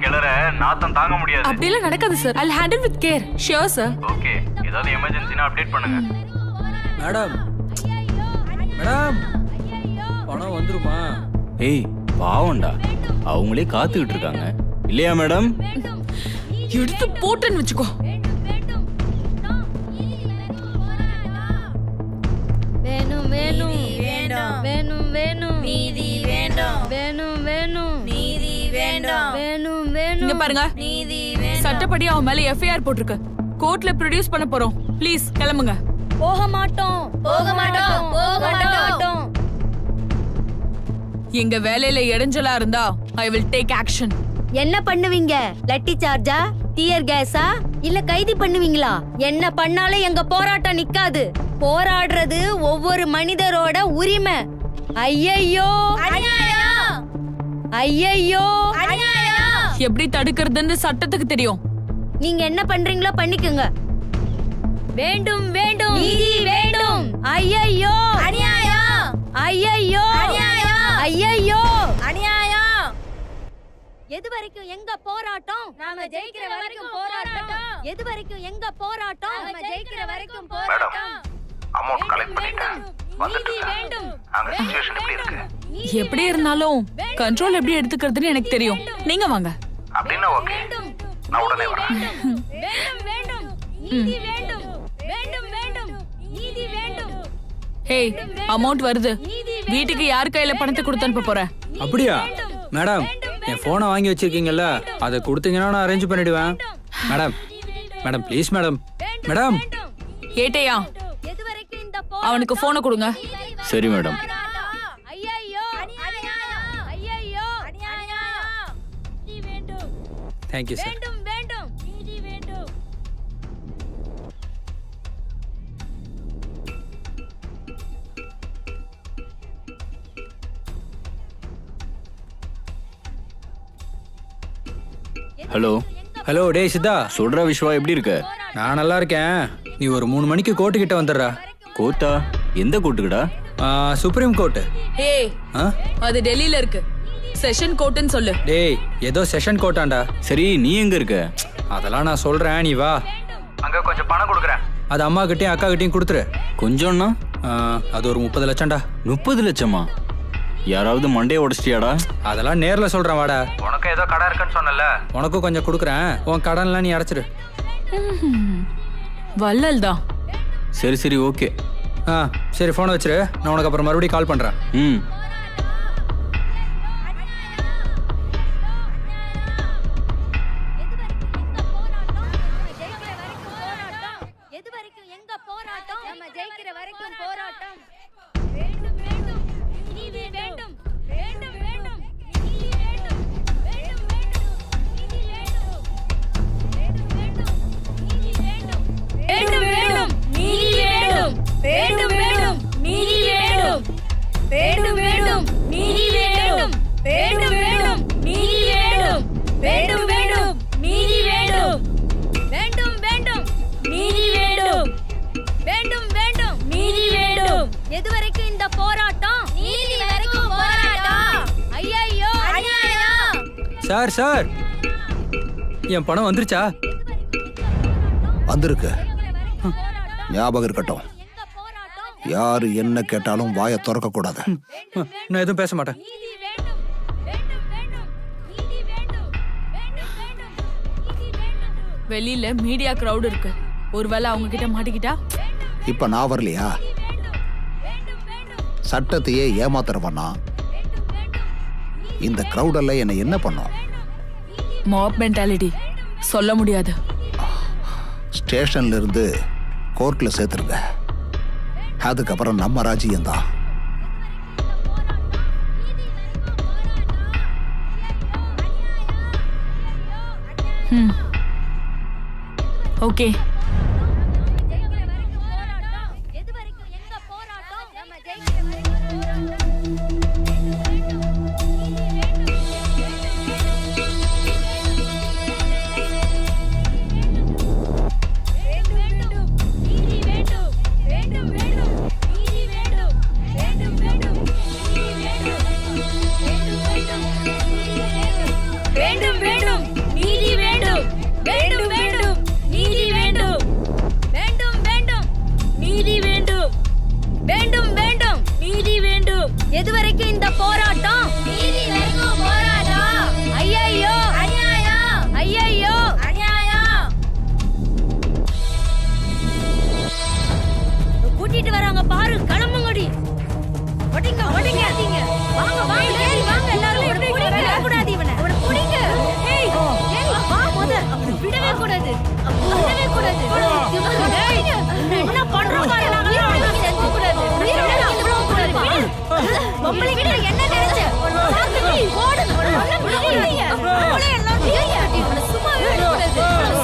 கிளற நாத்தம் தாங்க முடியாது. அப்படி எல்லாம் நடக்காது sir. I'll handle with care. Sure sir. Okay, ஏதாவது எமர்ஜென்சினா அப்டேட் பண்ணுங்க. மேடம் பணம் வந்துருமா? ஏய் பாவம்டா, அவங்களே காத்துக்கிட்டு இருக்காங்க இல்லையா மேடம்? எடுத்து போட்டுன்னு வச்சுக்கோ. வேணும் வேணும் வேண்டாம் வேணும் வேணும் நீதி வேண்டாம் வேணும் வேணும் நீதி வேண்டாம் வேணும் வேணும். இங்க பாருங்க, சட்டப்படி அவன் மேல எஃப்ஐஆர் போட்டிருக்கு. கோர்ட்ல ப்ரொடியூஸ் பண்ண போறோம். ப்ளீஸ் கிளம்புங்க. போக மாட்டோம் போக மாட்டோம் போக மாட்டோம். எங்க வேலையில இடைஞ்சலா இருந்தா I will take action. என்ன பண்ணுவீங்க? லட்டி சார்ஜா, டியர் கேஸா, இல்ல கைது பண்ணுவீங்களா? என்ன பண்ணாலும் எங்க போராட்டம் நிக்காது. போராடுறது ஒவ்வொரு மனிதரோட உரிமை. ஐயையோ ஐயையோ, எப்படி தடுக்கிறதுன்னு சட்டத்துக்கு தெரியும். நீங்க என்ன பண்றீங்களோ பண்ணிக்கோங்க. வேண்டும் வேண்டும் நீதி வேண்டும். ஐயையோ அநியாயம், ஐயையோ ஐயையோ அநியாயம். எது வரைக்கும் எங்க போராட்டம்? நாம ஜெயிக்கிற வரைக்கும் போராட்டம். எது வரைக்கும் எங்க போராட்டம்? நாம ஜெயிக்கிற வரைக்கும் போராட்டம். அமௌண்ட் கலெக்ட் பண்ணிட்டேன். வந்துட்டு அங்க சிச்சுவேஷன் எப்படி இருக்கு? எப்படி இருந்தாலும் கண்ட்ரோல் எப்படி எடுத்துக்கிறதுன்னு எனக்கு தெரியும். நீங்க வாங்க. அப்படின்னா ஓகே, நான் உடனே வரேன். வேண்டும் வேண்டும் நீதி வேண்டும் வேண்டும் வேண்டும் நீதி வேண்டும். ஹேய், அமௌண்ட் வருது. வீட்டுக்கு யார் கையில பணத்தை கொடுத்து அனுப்ப போற? அப்படியா மேடம்? என் போனை வாங்கி வச்சிருக்கீங்கல்ல, அதை கொடுத்தீங்கன்னா நான் அரேஞ்ச் பண்ணிடுவேன். Madam please madam. ஏட்டையா, அவனுக்கு போனை கொடுங்க. சரி மேடம். ஐயையோ அநியாயம், ஐயையோ அநியாயம். நீதி வேண்டும் தேங்க்யூ சார். வேண்டும் வேண்டும் நீதி வேண்டும். ஹலோ டேய் சித்தா. சொல்றா விஸ்வா, எப்படி இருக்க? நான் நல்லா இருக்கேன். நீ ஒரு 3 மணிக்கு கோர்ட்டு கிட்ட வந்துடுறா. கோர்ட்டா? எந்த கோர்ட்டுக்குடா? Supreme court. ஏய், அது டெல்லியில இருக்கு. செஷன் கோர்ட்னு சொல்லு. டேய், ஏதோ செஷன் கோர்ட்டாண்டா. சரி, நீ எங்க இருக்க? அதெல்லாம் நான் சொல்றேன், நீ வா. அங்க கொஞ்சம் பணம் கொடுக்குறேன். அது அம்மா கிட்டயும் அக்கா கிட்டயும் கொடுத்துரு. கொஞ்சம்னா அது ஒரு 30 லட்சம்டா. 30 லட்சமா? யாராவது மண்டையை உடச்சிட்டியாடா? அதெல்லாம் நேர்ல சொல்றேன், வாடா. உனக்கு ஏதோ கடை இருக்குன்னு சொன்னல, உனக்கும் கொஞ்சம் கொடுக்குறேன். உன் கடன்லாம் நீ அடைச்சிரு. வள்ளல் தான். சரி ஓகே. சரி, போனை வச்சிரு. நான் உனக்கு அப்புறம் மறுபடியும் கால் பண்றேன். எது வரைக்கும் எங்க போராட்டம்? நம்ம ஜெயிக்கிற வரைக்கும் போராட்டம். வேண்டும் வேண்டும் நீதி வேண்டும் வேண்டும் வேண்டும் நீதி வேண்டும் வேண்டும் வேண்டும் நீதி வேண்டும் வேண்டும் வேண்டும் நீதி வேண்டும் வேண்டும் வேண்டும் நீதி வேண்டும் வேண்டும் வேண்டும் நீதி வேண்டும் வேண்டும் வேண்டும் நீதி வேண்டும் வேண்டும் வேண்டும் நீதி வேண்டும் வேண்டும் வேண்டும் நீதி வேண்டும். எது வரைக்கும் இந்த போராட்டம்? நீதி வரைக்கும் போராட்டம். ஐயையோ அநியாயம். சார் என் பணம் வந்துருச்சா? வந்திருக்கு. ஞாபகம் இருக்கட்டும், யாரு என்ன கேட்டாலும் வாயை திறக்க கூடாது. நான் எதுவும் பேச மாட்டேன். வெளியில மீடியா கிரவுட் இருக்கு, ஒருவேளை அவங்க கிட்ட மாட்டிக்கிட்டா? இப்ப நான் வரலையா? சட்டத்தையே ஏமாத்துறவனா இந்த கிரவுடெல்லாம் என்ன என்ன பண்ணும்? மாப் மென்டாலிட்டி, சொல்ல முடியாது. ஸ்டேஷன்ல இருந்து கோர்ட்ல சேர்த்துருங்க, அதுக்கப்புறம் நம்ம ராஜ்யம் தான். ஓகே. எதுவரைக்கும் இந்த போராட்டம்? நீதி வரைக்கும் போராட்டம். ஐயையோ அநியாயம், ஐயையோ அநியாயம். கூட்டிட்டு வராங்க பாரு, கிளம்புங்கடி. ஓடிங்க ஓடிங்க, வாங்க வாங்க ஏறி வாங்க எல்லாரும். ஒரு புடிங்க கூடாது இவனை, ஒரு புடிங்க. ஏய் ஏய் வா முத, விடவே கூடாது, விடவே கூடாது. ஏய் என்ன பண்ற பாரு, நாங்க செஞ்சு கூடாது, விடவே கூடாது. பொம்பளை கிட்ட என்ன நினைச்ச? ஓடுங்க, விடுங்க. பொம்பளை எல்லாம் நீங்க இவனை சும்மா விடக்கூடாது,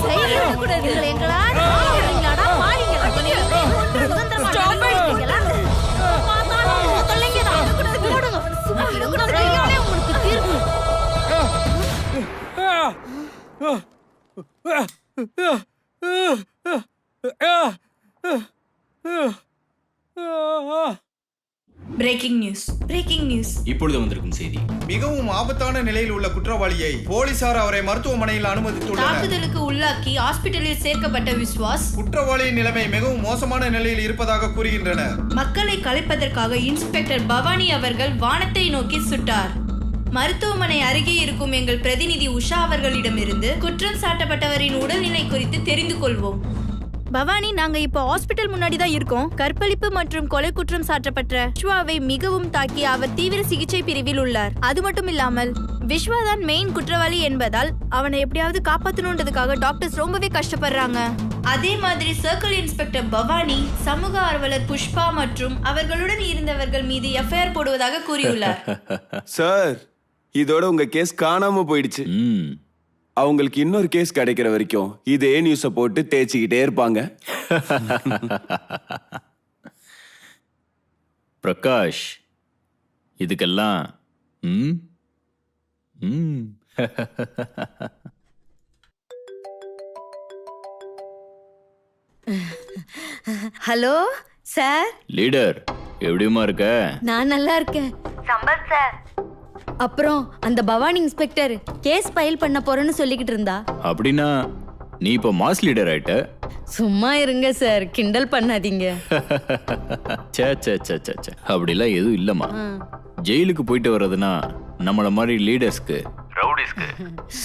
சைடுல விடக்கூடாது. எங்களா ஓடுறீங்களாடா பாருங்க. ஸ்டாப் இருக்கீங்களா? பாத்தாலும் தொல்லைங்க தான் விடக்கூடாது. ஓடுங்க, சும்மா விடக்கூடாது. ஐயோனே உங்களுக்கு தீர்ப்பு. Breaking news. இப்பொழுது வந்திருக்கும் செய்தி. மிகவும் ஆபத்தான நிலையில் உள்ள குற்றவாளியை போலீசார் அவரை மருத்துவமனையில் அனுமதித்துள்ளனர். தாக்குதலுக்கு உள்ளாக்கி ஹாஸ்பிட்டலில் சேர்க்கப்பட்ட விஸ்வாஸ் குற்றவாளியின் நிலைமை மிகவும் மோசமான நிலையில் இருப்பதாக கூறுகின்றனர். மக்களை கலைப்பதற்காக இன்ஸ்பெக்டர் பவானி அவர்கள் வானத்தை நோக்கி சுட்டார். மருத்துவமனை அருகே இருக்கும் எங்கள் பிரதிநிதி உஷா அவர்களிடமிருந்து குற்றம் சாட்டப்பட்டவரின் உடல்நிலை குறித்து தெரிந்து கொள்வோம். பவானி, நாங்க இப்போ ஹாஸ்பிட்டல் முன்னாடி தான் இருக்கோம். கற்பழிப்பு மற்றும் கொலை குற்றம் சாட்டப்பட்ட விஸ்வாவை மிகவும் தாக்கி அவர் தீவிர சிகிச்சை பிரிவில் உள்ளார். அது மட்டும் இல்லாமல் விஸ்வா தான் மெயின் குற்றவாளி என்பதால் அவனை எப்படியாவது காப்பாற்றணுன்றதுக்காக டாக்டர்ஸ் ரொம்பவே கஷ்டப்படுறாங்க. அதே மாதிரி சர்க்கிள் இன்ஸ்பெக்டர் பவானி சமூக ஆர்வலர் புஷ்பா மற்றும் அவர்களுடன் இருந்தவர்கள் மீது எஃப்ஐஆர் போடுவதாக கூறியுள்ளார். சார், இதோட உங்க கேஸ் காணாம போயிடுச்சு. அவங்களுக்கு இன்னொரு கேஸ் கிடைக்கிற வரைக்கும் இதே நியூஸை போட்டு தேய்ச்சிக்கிட்டே இருப்பாங்க. பிரகாஷ், இதுக்கெல்லாம் ஹலோ சார். லீடர், எப்படிமா இருக்க? நான் நல்லா இருக்கேன். சம்பத் சார், அப்புறம் அந்த பவானி இன்ஸ்பெக்டர் கேஸ் ஃபைல் பண்ண போறேன்னு சொல்லிக்கிட்டு இருந்தா. அப்படின்னா நீ இப்ப மாஸ் லீடர் ஆயிட்ட? சும்மா இருங்க சார், கிண்டல் பண்ணாதீங்க. அப்படிலாம் எதுவும் இல்லம்மா. ஜெயிலுக்கு போயிட்டு வர்றதுன்னா நம்மள மாதிரி லீடர்ஸ்க்கு, ரவுடிஸ்க்கு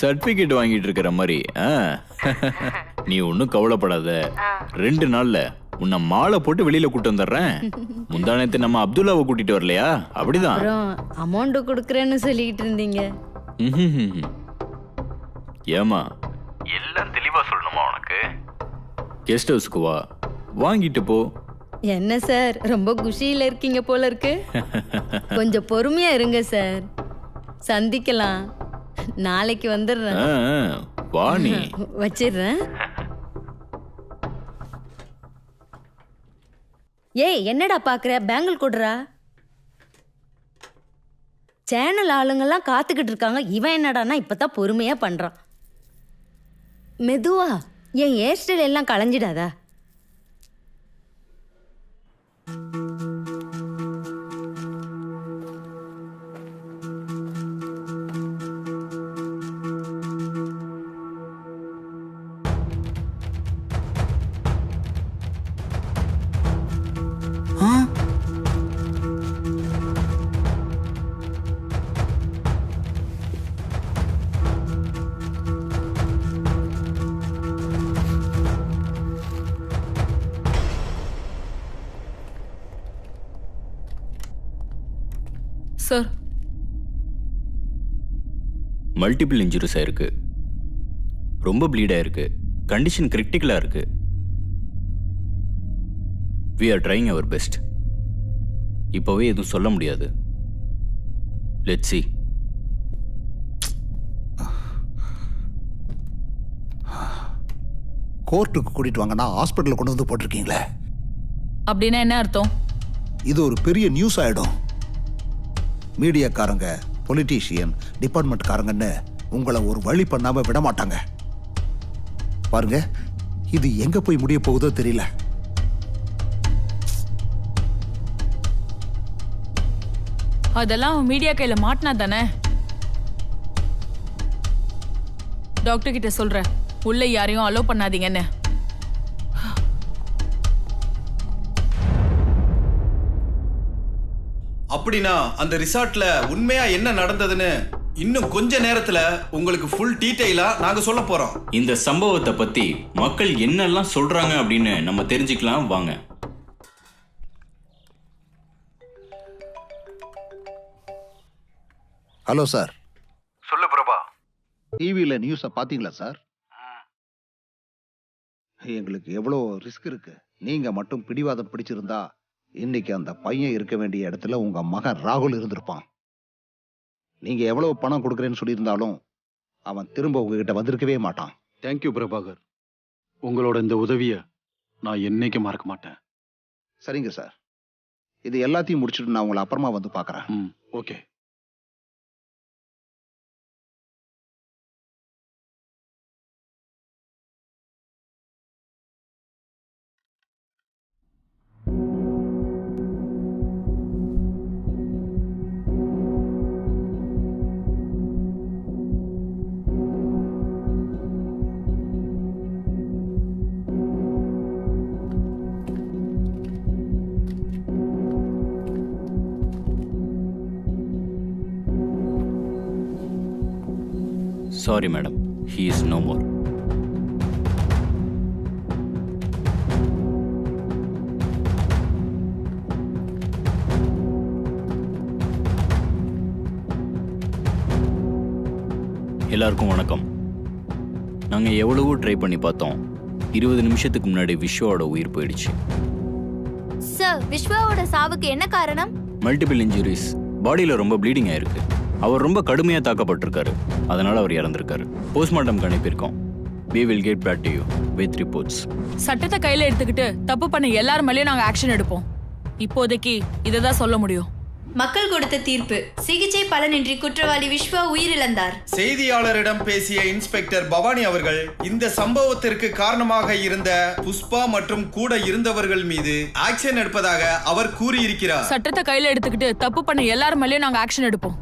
சர்டிபிகேட் வாங்கிட்டு இருக்கிற மாதிரி. நீ ஒன்னும் கவலைப்படாத, 2 நாள்ல உன்னை மாலை போட்டு வெளியில கூட்டு வந்துடுறேன். முந்தானத்தை நம்ம அப்துல்லாவை கூட்டிட்டு வரலையா? அப்படிதான். அப்புறம் அமௌண்ட் கொடுக்கறேன்னு சொல்லிட்டு இருந்தீங்க. ஏமா எல்லாம் தெளிவா சொல்லணுமா உனக்கு? கெஸ்ட் ஹவுஸ்க்கு வா, வாங்கிட்டு போ. என்ன சார், ரொம்ப குஷியில இருக்கீங்க போல இருக்கு. கொஞ்சம் பொறுமையா இருங்க சார், சந்திக்கலாம். நாளைக்கு வந்துடுறேன். வா நீ. வச்சிடுறேன். ஏய், என்னடா பாக்குற? பேங்கிள் கொடுறா. சேனல் ஆளுங்கெல்லாம் காத்துக்கிட்டு இருக்காங்க. இவன் என்னடானா இப்பதான் பொறுமையா பண்றான். மெதுவா, என் ஹேர் ஸ்டைல் எல்லாம் களைஞ்சிடாதா? சார். மல்டிபிள் இன்ஜுரிஸ் ஆயிருக்கு, ரொம்ப ப்ளீட் ஆயிருக்கு, கண்டிஷன் கிரிட்டிக்கலா இருக்கு. we are trying our best. இப்போவே எதுவும் சொல்ல முடியாது. let's see. கோர்ட்டுக்கு கூட்டிட்டு வாங்கன்னா ஹாஸ்பிட்டல் கொண்டு வந்து போட்டிருக்கீங்களே, அப்படின்னா என்ன அர்த்தம்? இது ஒரு பெரிய நியூஸ் ஆயிடும். மீடியாக்காரங்க, பொலிட்டீஷியன், டிபார்ட்மெண்ட்காரங்கன்னு உங்களை ஒரு வழி பண்ணாம விட மாட்டாங்க. பாருங்க, இது எங்க போய் முடிய போகுதோ தெரியல. அதெல்லாம் மீடியா கையில மாட்டினா தானே. டாக்டர் கிட்ட சொல்றேன், உள்ள யாரையும் அலோ பண்ணாதீங்கன்னு. அப்படின்னா அந்த ரிசார்ட்ல உண்மையா என்ன நடந்ததுன்னு இன்னும் கொஞ்ச நேரத்துல உங்களுக்கு ஃபுல் டீடைலா நாங்க சொல்ல போறோம். இந்த சம்பவத்தை பத்தி மக்கள் என்னெல்லாம் சொல்றாங்க அப்படின்னு நம்ம தெரிஞ்சுக்கலாம் வாங்க. Hello sir. சொல்லு பிரபா. டிவியில நியூஸை பாத்தீங்களா சார்? எங்களுக்கு எவ்வளோ ரிஸ்க் இருக்கு. நீங்க மட்டும் பிடிவாதம் பிடிச்சிருந்தா இன்னைக்கு அந்த பையன் இருக்க வேண்டிய இடத்துல உங்க மகன் ராகுல் இருந்திருப்பான். நீங்க எவ்வளவு பணம் கொடுக்குறேன்னு சொல்லியிருந்தாலும் அவன் திரும்ப உங்ககிட்ட வந்திருக்கவே மாட்டான். தேங்க்யூ பிரபாகர், உங்களோட இந்த உதவியை நான் என்னைக்கு மறக்க மாட்டேன். சரிங்க சார், இது எல்லாத்தையும் முடிச்சுட்டு நான் உங்களை அப்புறமா வந்து பார்க்குறேன். Okay. Sorry madam, he is no more. எல்லாருக்கும் வணக்கம். நாங்கள் எவ்வளவோ ட்ரை பண்ணி பார்த்தோம். 20 நிமிஷத்துக்கு முன்னாடி விஸ்வாவோட உயிர் போயிடுச்சு. சார், விஸ்வாவோட சாவுக்கு என்ன காரணம்? மல்டிபிள் இன்ஜுரிஸ், பாடியில் ரொம்ப ப்ளீடிங் ஆயிருக்கு. அவர் ரொம்ப கடுமையாக தாக்கப்பட்டிருக்காரு, அதனால அவர் இறந்திருக்காரு. போஸ்ட்மார்ட்டம்க்கு அனுப்பியிருக்கோம். we will get back to you with reports. சட்டத்தை கையில எடுத்துக்கிட்டு தப்பு பண்ண எல்லார் மேலயும் நாங்க ஆக்ஷன் எடுப்போம். இப்போதைக்கு இததான் சொல்ல முடியும். மக்கள் கொடுத்த தீர்ப்பு: சிகிச்சை பலனின்றி குற்றவாளி விஸ்வா உயிரிழந்தார். செய்தியாளரிடம் பேசிய இன்ஸ்பெக்டர் பவானி அவர்கள் இந்த சம்பவத்திற்கு காரணமாக இருந்த புஷ்பா மற்றும் கூட இருந்தவர்கள் மீது ஆக்ஷன் எடுப்பதாக அவர் கூறியிருக்கிறார். சட்டத்தை கையில எடுத்துக்கிட்டு தப்பு பண்ண எல்லார் மேலயும் நாங்க ஆக்ஷன் எடுப்போம்.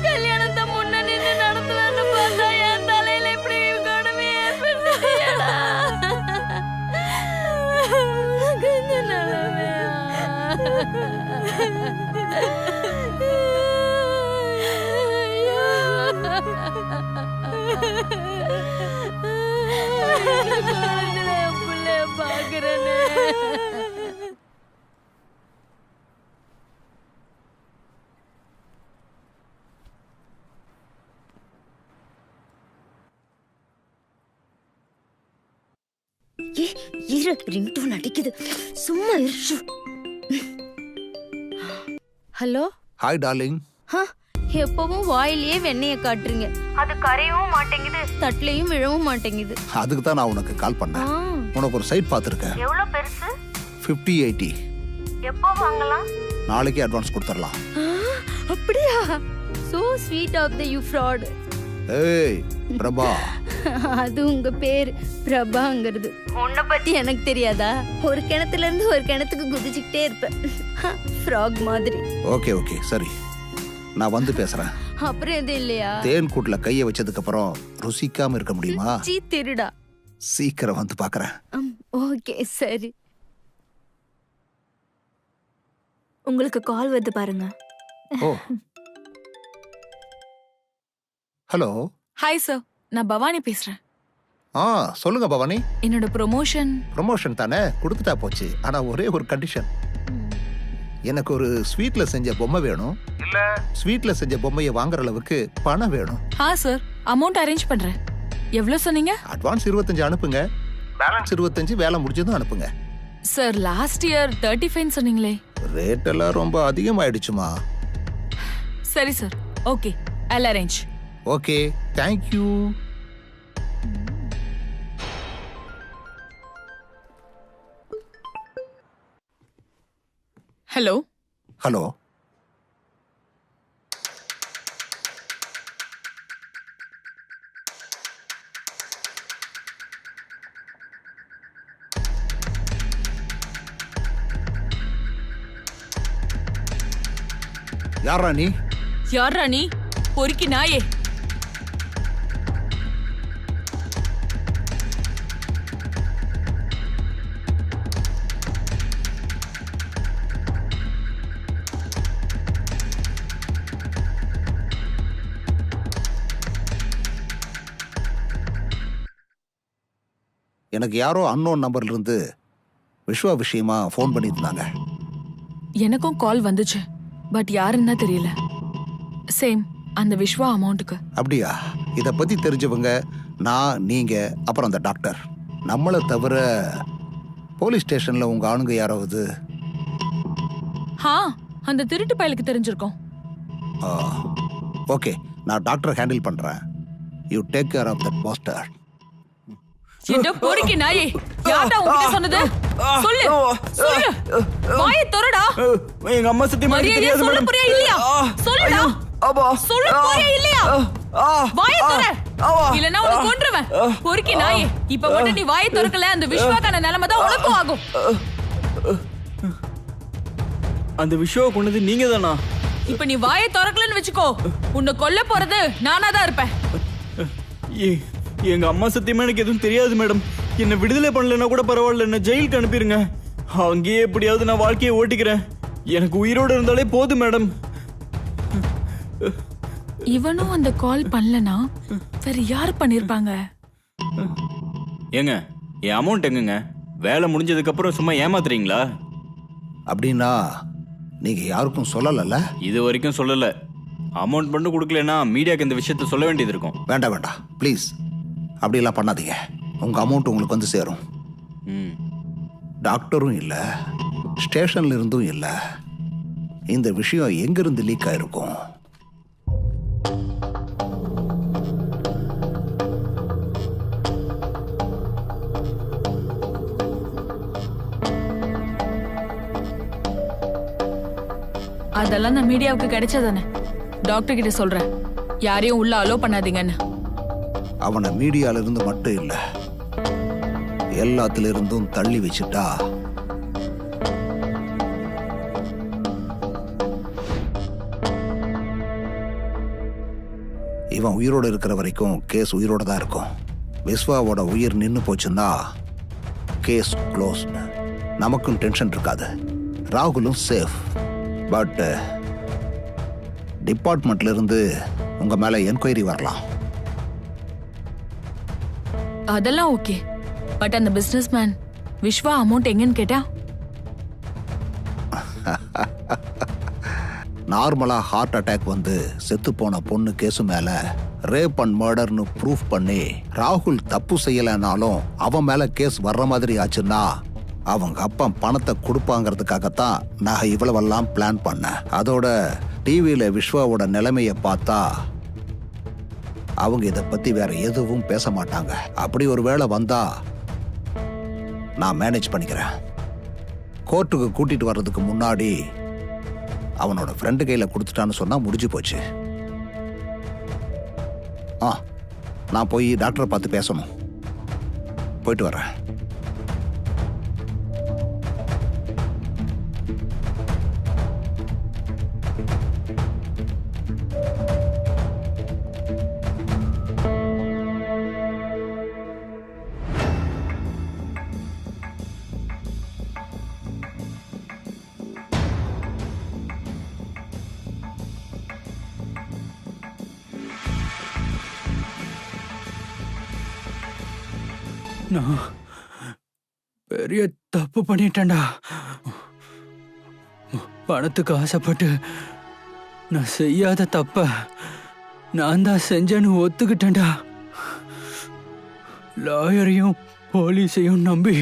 கல்யாணத்தை முன்ன நின்று நடத்தலான்னு பார்த்தா என் தலையில இப்படி கொடுமை ஏற்படுத்தியடா. பிள்ளைய பாக்குறேன்னு இரு, ரிங்டோன் அடிக்குது. சும்மா இரு. ஹலோ. Hi darling. எப்பவும் வாயிலேயே வெண்ணெய காட்டுறீங்க, அது கரையவும் மாட்டேங்குது, தட்டுலயும் விழவும் மாட்டேங்குது. அதுக்கு தான் நான் உனக்கு கால் பண்ணேன். உனக்கு ஒரு சைட் பார்த்துருக்கேன். எவ்வளவு பெருசு? 50-80. எப்போ வாங்கலாம்? நாளைக்கே அட்வான்ஸ் கொடுத்துடலாம். அப்படியா? So sweet of the you fraud. ஏய் பிரபா. அது உங்க பேர் பிரபாங்கிறது. உன்னை பத்தி எனக்கு தெரியாதா? ஒரு கிணத்துல இருந்து ஒரு கிணத்துக்கு குதிச்சுக்கிட்டே இருப்பேன், ஃப்ராக் மாதிரி. ஓகே ஓகே சரி, நான் வந்து பேசுறேன். அப்புறம் எதுவும் இல்லையா? தேன் கூட்டுல கைய வச்சதுக்கு அப்புறம் ருசிக்காம இருக்க முடியுமா? சீ திருடா. சீக்கிரம் வந்து பாக்குறேன். ஓகே சரி. உங்களுக்கு கால் வருது பாருங்க. ஓ ஹலோ. ஹாய் சார், நான் பவானி பேசுறேன். சொல்லுங்க பவானி. என்னோட ப்ரொமோஷன் தானே, கொடுத்துட்டா போச்சு. ஆனா ஒரே ஒரு கண்டிஷன். எனக்கு ஒரு ஸ்வீட்ல செஞ்ச பொம்மை வேணும். இல்ல ஸ்வீட்ல செஞ்ச பொம்மையை வாங்குற அளவுக்கு பணம் வேணும். சார், அமௌண்ட் அரேஞ்ச் பண்றேன். எவ்வளவு சொன்னீங்க? அட்வான்ஸ் 25 அனுப்புங்க, பேலன்ஸ் 25 வேலை முடிஞ்சதும் அனுப்புங்க. சார், லாஸ்ட் இயர் 35 சொன்னீங்களே. ரேட் எல்லாம் ரொம்ப அதிகமாயிடுச்சுமா. சரி sir, okay, I'll arrange. Okay, thank you. Hello. Hello. யாரா நீ? யாரா நீ? பொறுக்கி நாயே. எனக்கு யாரோ அன்னோன் நம்பர்ல இருந்து விஸ்வா விஷயமா ஃபோன் பண்ணியிருந்தாங்க. எனக்கும் கால் வந்துச்சு, பட் யாருன்னா தெரியல. சேம் அந்த விஸ்வா அமௌண்ட்டுக்கு. அப்படியா? இதை பத்தி தெரிஞ்சவங்க நான், நீங்க, அப்புறம் அந்த டாக்டர். நம்மளை தவிர போலீஸ் ஸ்டேஷன்ல உங்க ஆளுங்க யாராவது? அந்த திருட்டு பயலுக்கு தெரிஞ்சிருக்கோம். ஓகே, நான் டாக்டர் ஹேண்டில் பண்றேன். You take care of that bastard. என்ன பொறுக்கி நாயே, யாரடா உன்கிட்ட சொன்னது? சொல்லு சொல்லு, வாயை திறடா. எங்க அம்மா சத்தியமா தெரியாது மேடம். புரியா இல்லையா? சொல்லுடா. சொல்லு, புரியா இல்லையா? வாயை திற, இல்லனா உன்னை கொன்றுவேன். பொறுக்கி நாயே, இப்ப மட்டும் நீ வாயை திறக்கல, அந்த விஸ்வாக்கான நிலைமை தான் உனக்கும் ஆகும். அந்த விஸ்வாவை கொண்டது நீங்க தானா? இப்ப நீ வாயை திறக்கலன்னு வெச்சுக்கோ, உன்னை கொல்ல போறது நானா தான் இருப்பேன். எங்க அம்மா சத்தியமா எனக்கு எதுவும் தெரியாது மேடம். என்ன விடுதலை பண்ணலன்னா கூட பரவாயில்ல, என்ன ஜெயிலுக்கு அனுப்பிடுங்க. அங்கேயே எப்படியாவது நான் வாழ்க்கையை ஓட்டிக்கிறேன். எனக்கு உயிரோடு இருந்தாலே போதும் மேடம். இவனும் அந்த கால் பண்ணலனா வேற யார் பண்ணிருப்பாங்க? ஏங்க, என் அமௌண்ட் எங்கங்க? வேலை முடிஞ்சதுக்கு அப்புறம் சும்மா ஏமாத்துறீங்களா? அப்படின்னா நீங்க யாருக்கும் சொல்லல? இது வரைக்கும் சொல்லல. அமௌண்ட் மட்டும் கொடுக்கலன்னா மீடியாக்கு இந்த விஷயத்த சொல்ல வேண்டியது இருக்கும். வேண்டாம் வேண்டாம், ப்ளீஸ் அப்படியெல்லாம் பண்ணாதீங்க. உங்க அமௌண்ட் உங்களுக்கு வந்து சேரும். டாக்டரும் இல்லை, ஸ்டேஷன்ல இருந்தும் இல்லை. இந்த விஷயம் எங்கிருந்து லீக் ஆயிருக்கும்? அதெல்லாம் நான் மீடியாவுக்கு கிடைச்சதானே. டாக்டர் கிட்ட சொல்றேன், யாரையும் உள்ள அலோ பண்ணாதீங்கன்னு. அவனை மீடியால இருந்து மட்டும் இல்ல, எல்லாத்துல இருந்தும் தள்ளி வச்சுட்டா இவன் உயிரோட இருக்கிற வரைக்கும் கேஸ் உயிரோட தான் இருக்கும். விஸ்வாவோட உயிர் நின்னு போச்சுன்னா கேஸ் க்ளோஸ். நமக்கும் டென்ஷன் இருக்காது, ராகுலும் சேஃப். பட் டிபார்ட்மெண்ட்ல இருந்து உங்க மேல என்கொயரி வரலாம். அதெல்லாம் ஓகே, பட் அந்த பிசினஸ் மேன் விஸ்வா அமௌண்ட் எங்கன்னு கேட்டா? நார்மலா ஹார்ட் அட்டாக் வந்து செத்து போன பொண்ணு கேசு மேல ரேப் அண்ட் மர்டர்னு ப்ரூஃப் பண்ணி ராகுல் தப்பு செய்யலைனாலும் அவன் மேல கேஸ் வர்ற மாதிரி ஆச்சுன்னா அவங்க அப்பா பணத்தை கொடுப்பாங்கிறதுக்காகத்தான் நான் இவ்வளவெல்லாம் பிளான் பண்ணேன். அதோட டிவியில விஸ்வாவோட நிலைமைய பார்த்தா அவங்க இதை பத்தி வேற எதுவும் பேச மாட்டாங்க. அப்படி ஒரு வேளை வந்தா நான் மேனேஜ் பண்ணிக்கிறேன். கோர்ட்டுக்கு கூட்டிட்டு வர்றதுக்கு முன்னாடி அவனோட ஃப்ரெண்டு கையில கொடுத்துட்டான்னு சொன்னா முடிஞ்சு போச்சு. நான் போய் டாக்டரை பார்த்து பேசணும். போயிட்டு வரேன். நான் பெரிய தப்பு பண்ணிட்டேன்டா. பணத்துக்கு ஆசைப்பட்டு நான் செய்யாத தப்ப நான் தான் செஞ்சேன்னு ஒத்துக்கிட்டேன்டா. லாயரையும் போலீஸையும் நம்பி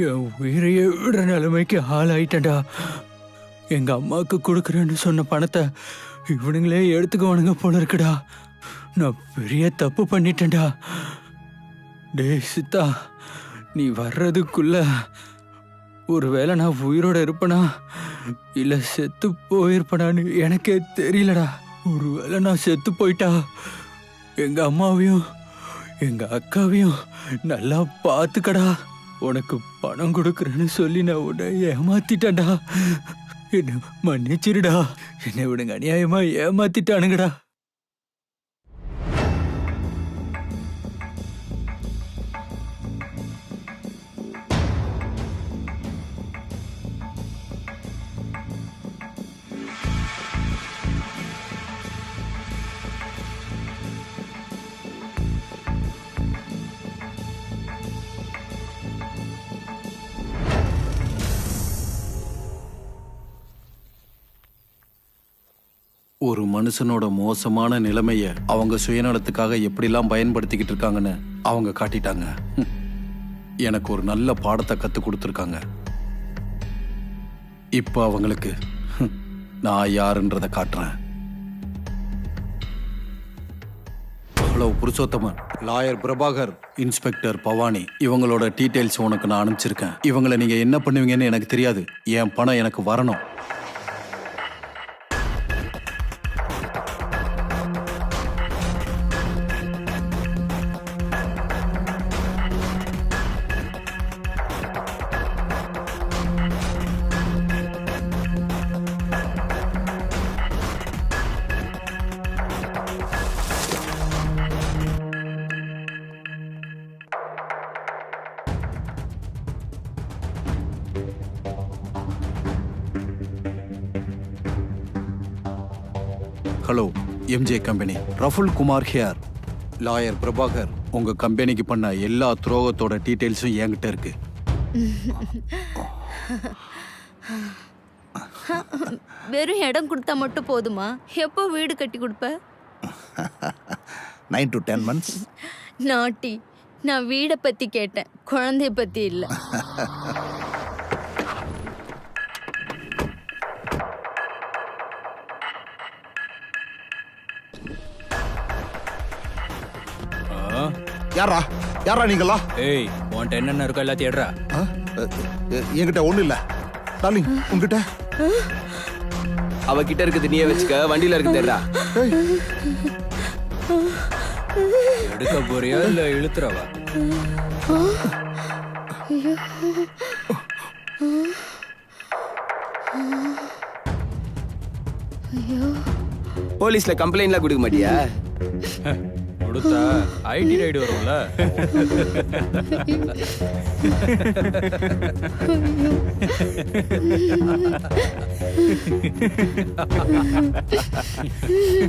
என் உயிரையே விடுற நிலைமைக்கு ஆளாயிட்டேன்டா. எங்க அம்மாவுக்கு கொடுக்குறேன்னு சொன்ன பணத்தை இவனுங்களே எடுத்துக்குவானுங்க போல இருக்குடா. நான் பெரிய தப்பு பண்ணிட்டேன்டா. டேய் சித்தா, நீ வர்றதுக்குள்ள ஒருவேளை நான் உயிரோட இருப்பனா இல்ல செத்து போயிருப்பனான்னு எனக்கே தெரியலடா. ஒருவேளை நான் செத்து போயிட்டா எங்க அம்மாவையும் எங்க அக்காவையும் நல்லா பாத்துக்கடா. உனக்கு பணம் கொடுக்குறேன்னு சொல்லி நான் உன்னை ஏமாத்திட்டேன்டா. என்ன மன்னிச்சிருடா. என்னை விடுங்க, அநியாயமா ஏமாத்திட்டானுங்கடா. ஒரு மனுஷனோட மோசமான நிலைமைய அவங்க சுயநலத்துக்காக எப்படிலாம் பயன்படுத்திக்கிட்டு இருக்காங்கன்னு அவங்க காட்டிட்டாங்க. எனக்கு ஒரு நல்ல பாடத்தை கத்து கொடுத்துருக்காங்க. இப்ப அவங்களுக்கு நான் யாருன்றத காட்டுறேன். Hello Purushothaman, lawyer Prabhakar, inspector Bhavani, இவங்களோட டீடைல்ஸ் உனக்கு நான் அனுப்பிச்சிருக்கேன். இவங்களை நீங்க என்ன பண்ணுவீங்கன்னு எனக்கு தெரியாது. என் பணம் எனக்கு வரணும். Hello MJ company, Raful Kumar here. Lawyer Prabhakar உங்க கம்பெனிக்கு பண்ண எல்லா துரோகத்தோட டீடைல்ஸும் என்கிட்ட இருக்கு. வெறும் இடம் கொடுத்தா மட்டும் போதுமா? எப்போ வீடு கட்டி கொடுப்ப? 9 to 10 months. நாட்டி, நான் வீடை பத்தி கேட்டேன், குழந்தைய பத்தி இல்ல. யாரா யாரா நீங்களா? ஏய், உன்கிட்ட என்னென்ன இருக்கோ எல்லாத்தையும் எடுறா. என்கிட்ட ஒண்ணு இல்ல டார்லிங். உங்ககிட்ட? அவகிட்ட இருக்குது நீயே வச்சுக்க, வண்டியில இருக்கு தெரியா? எடுக்க போறியா இல்ல இழுத்துறவா? போலீஸ்ல கம்ப்ளைண்ட்லாம் கொடுக்க மாட்டியா? கொடுத்தா ஐடி ரைடு வரும்ல.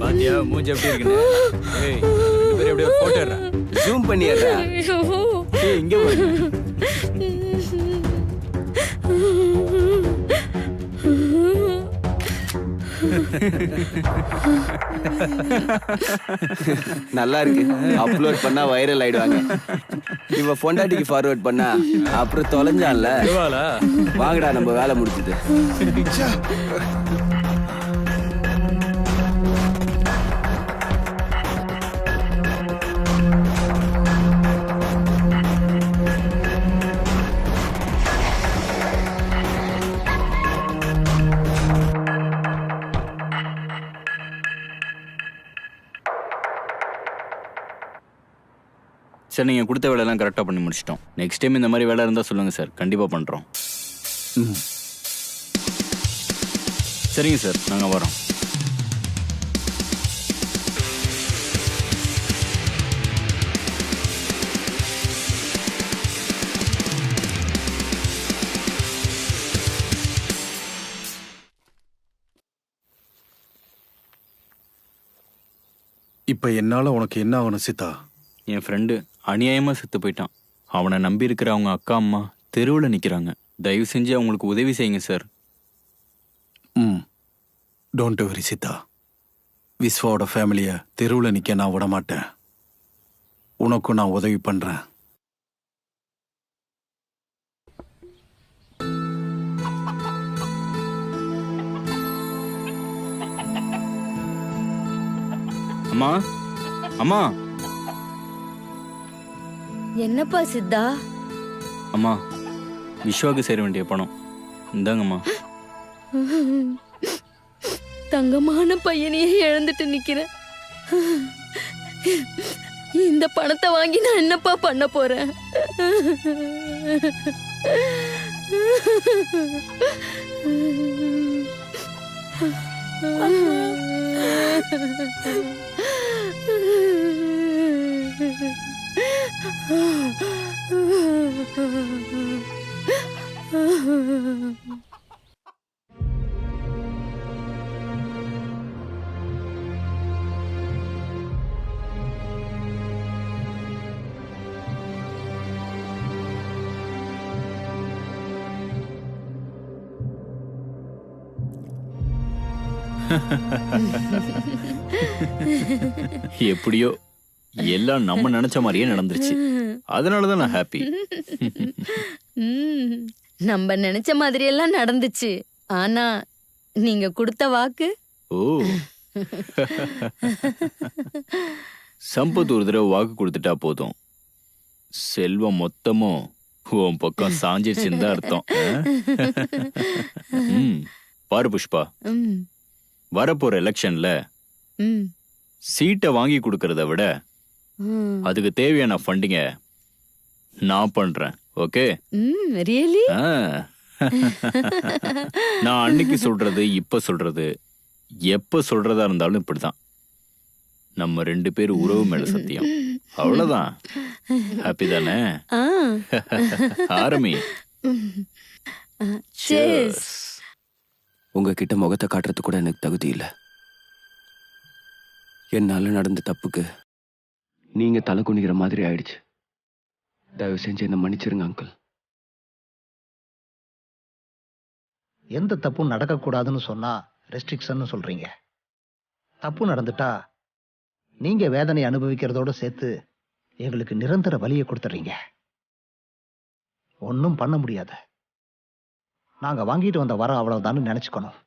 பாத்தியா மூஞ்சி எப்படி இருக்குன்னு? ஏய், ரெண்டு பேரும் எப்படியோ போட்டுறா. ஜூம் பண்ணிடுறா. ஏய், இங்க போய் நல்லா இருக்கு. அப்லோட் பண்ணா வைரல் ஆயிடுவாங்க. இவ பொண்டாட்டிக்கு ஃபார்வர்ட் பண்ணா அப்புறம் தொலைஞ்சான்ல. வாங்கடா, நம்ம வேலை முடிச்சுது. சார், நீங்கள் கொடுத்த வேலையெல்லாம் கரெக்டாக பண்ணி முடிச்சிட்டோம். நெக்ஸ்ட் டைம் இந்த மாதிரி வேலை இருந்தால் சொல்லுங்கள் சார், கண்டிப்பாக பண்ணுறோம். சரிங்க சார், நாங்கள் வரோம். இப்ப என்னால உனக்கு என்ன ஆகணும் சித்தா? என் ஃப்ரெண்டு அநியாயமா செத்து போயிட்டான். அவனை நம்பி இருக்கிற அவங்க அக்கா அம்மா தெருவில் நிற்கிறாங்க. தயவு செஞ்சு அவங்களுக்கு உதவி செய்யுங்க சார். Don't worry Siddha. விஸ்வாவோட ஃபேமிலியை தெருவில் நிற்க நான் விட மாட்டேன். உனக்கும் நான் உதவி பண்ணுறேன். அம்மா அம்மா என்னப்பா சித்தா? அம்மா, விஸ்வாவுக்கு சேர வேண்டிய பணம் இந்தாங்கம்மா. தங்கமான பையனையே இழந்துட்டு நிக்கிறேன். இந்த பணத்தை வாங்கி நான் என்னப்பா பண்ண போறேன்? எப்படியோ எல்லாம் நம்ம நினைச்ச மாதிரியே நடந்துருச்சு. அதனாலதான் நான் ஹாப்பி. நம்ம நினைச்ச மாதிரி எல்லாம் நடந்துச்சு. ஆனா நீங்க கொடுத்த வாக்கு. ஓ, சம்பத் ஒரு தடவை வாக்கு கொடுத்துட்டா போதும், செல்வம் மொத்தமும் உன் பக்கம் சாஞ்சிருச்சுன்னு தான் அர்த்தம். பாரு புஷ்பா, வரப்போற எலெக்ஷன்ல சீட்டை வாங்கி கொடுக்கறத விட அதுக்கு தேவையான ஃபண்டிங்க நான் பண்றேன். ஓகே? ரியலி? நான் அன்னைக்கு சொல்றது இப்ப சொல்றது எப்ப சொல்றதா இருந்தாலும் இப்படிதான். நம்ம 2 பேர் உறவு மேல சத்தியம். அவ்வளவுதான். ஹாப்பி தானே? ஆரம்பி. உங்ககிட்ட முகத்தை காட்டுறது கூட எனக்கு தகுதி இல்லை. என்னால நடந்த தப்புக்கு நீங்க தலை குனிகிற மாதிரி ஆயிடுச்சு. தயவு செஞ்சு என்ன மன்னிச்சிருங்க அங்கிள். எந்த தப்பும் நடக்கக்கூடாதுன்னு சொன்னா ரெஸ்ட்ரிக்ஷன் சொல்றீங்க. தப்பு நடந்துட்டா நீங்க வேதனை அனுபவிக்கிறதோட சேர்த்து எங்களுக்கு நிரந்தர வலியை கொடுத்துறீங்க. ஒன்றும் பண்ண முடியாது. நாங்க வாங்கிட்டு வந்த வர அவ்வளவுதான்னு நினைச்சுக்கணும்.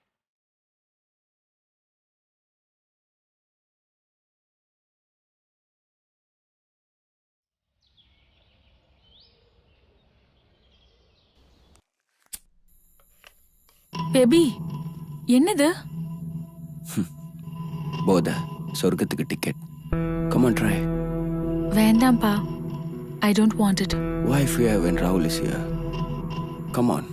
பேபி, என்னது? போத சொர்க்கத்துக்கு டிக்கெட். Come on try. வேண்டாம்பா. I don't want it. Why fear when Rahul is here? Come on.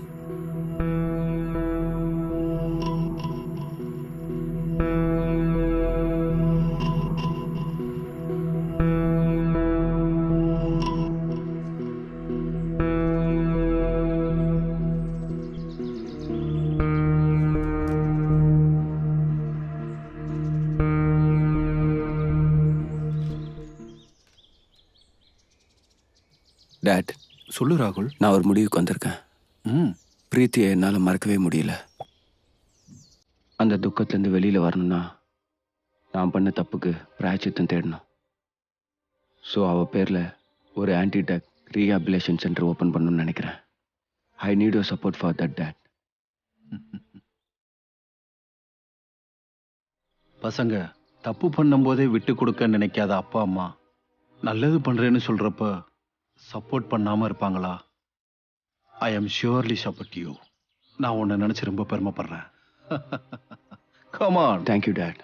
Date, சொல்லு ராகுல். நான் ஒரு முடிவுக்கு வந்திருக்கேன். பிரீத்தியை என்னால் மறக்கவே முடியல. அந்த துக்கத்துலேருந்து வெளியில் வரணும்னா நான் பண்ண தப்புக்கு பிராயச்சித்தம் தேடணும். ஸோ அவள் பேரில் ஒரு ஆன்டிடாக் ரீஹாபிலேஷன் சென்டர் ஓப்பன் பண்ணணும்னு நினைக்கிறேன். I need your support for that date. பசங்க தப்பு பண்ணும்போதே விட்டு கொடுக்க நினைக்காத அப்பா அம்மா நல்லது பண்றேன்னு சொல்றப்ப சப்போர்ட் பண்ணாம இருப்பாங்களா? I am surely support you. நான் உன்னை நினைச்சு ரொம்ப பெருமைப்படுறேன். Come on. Thank you date.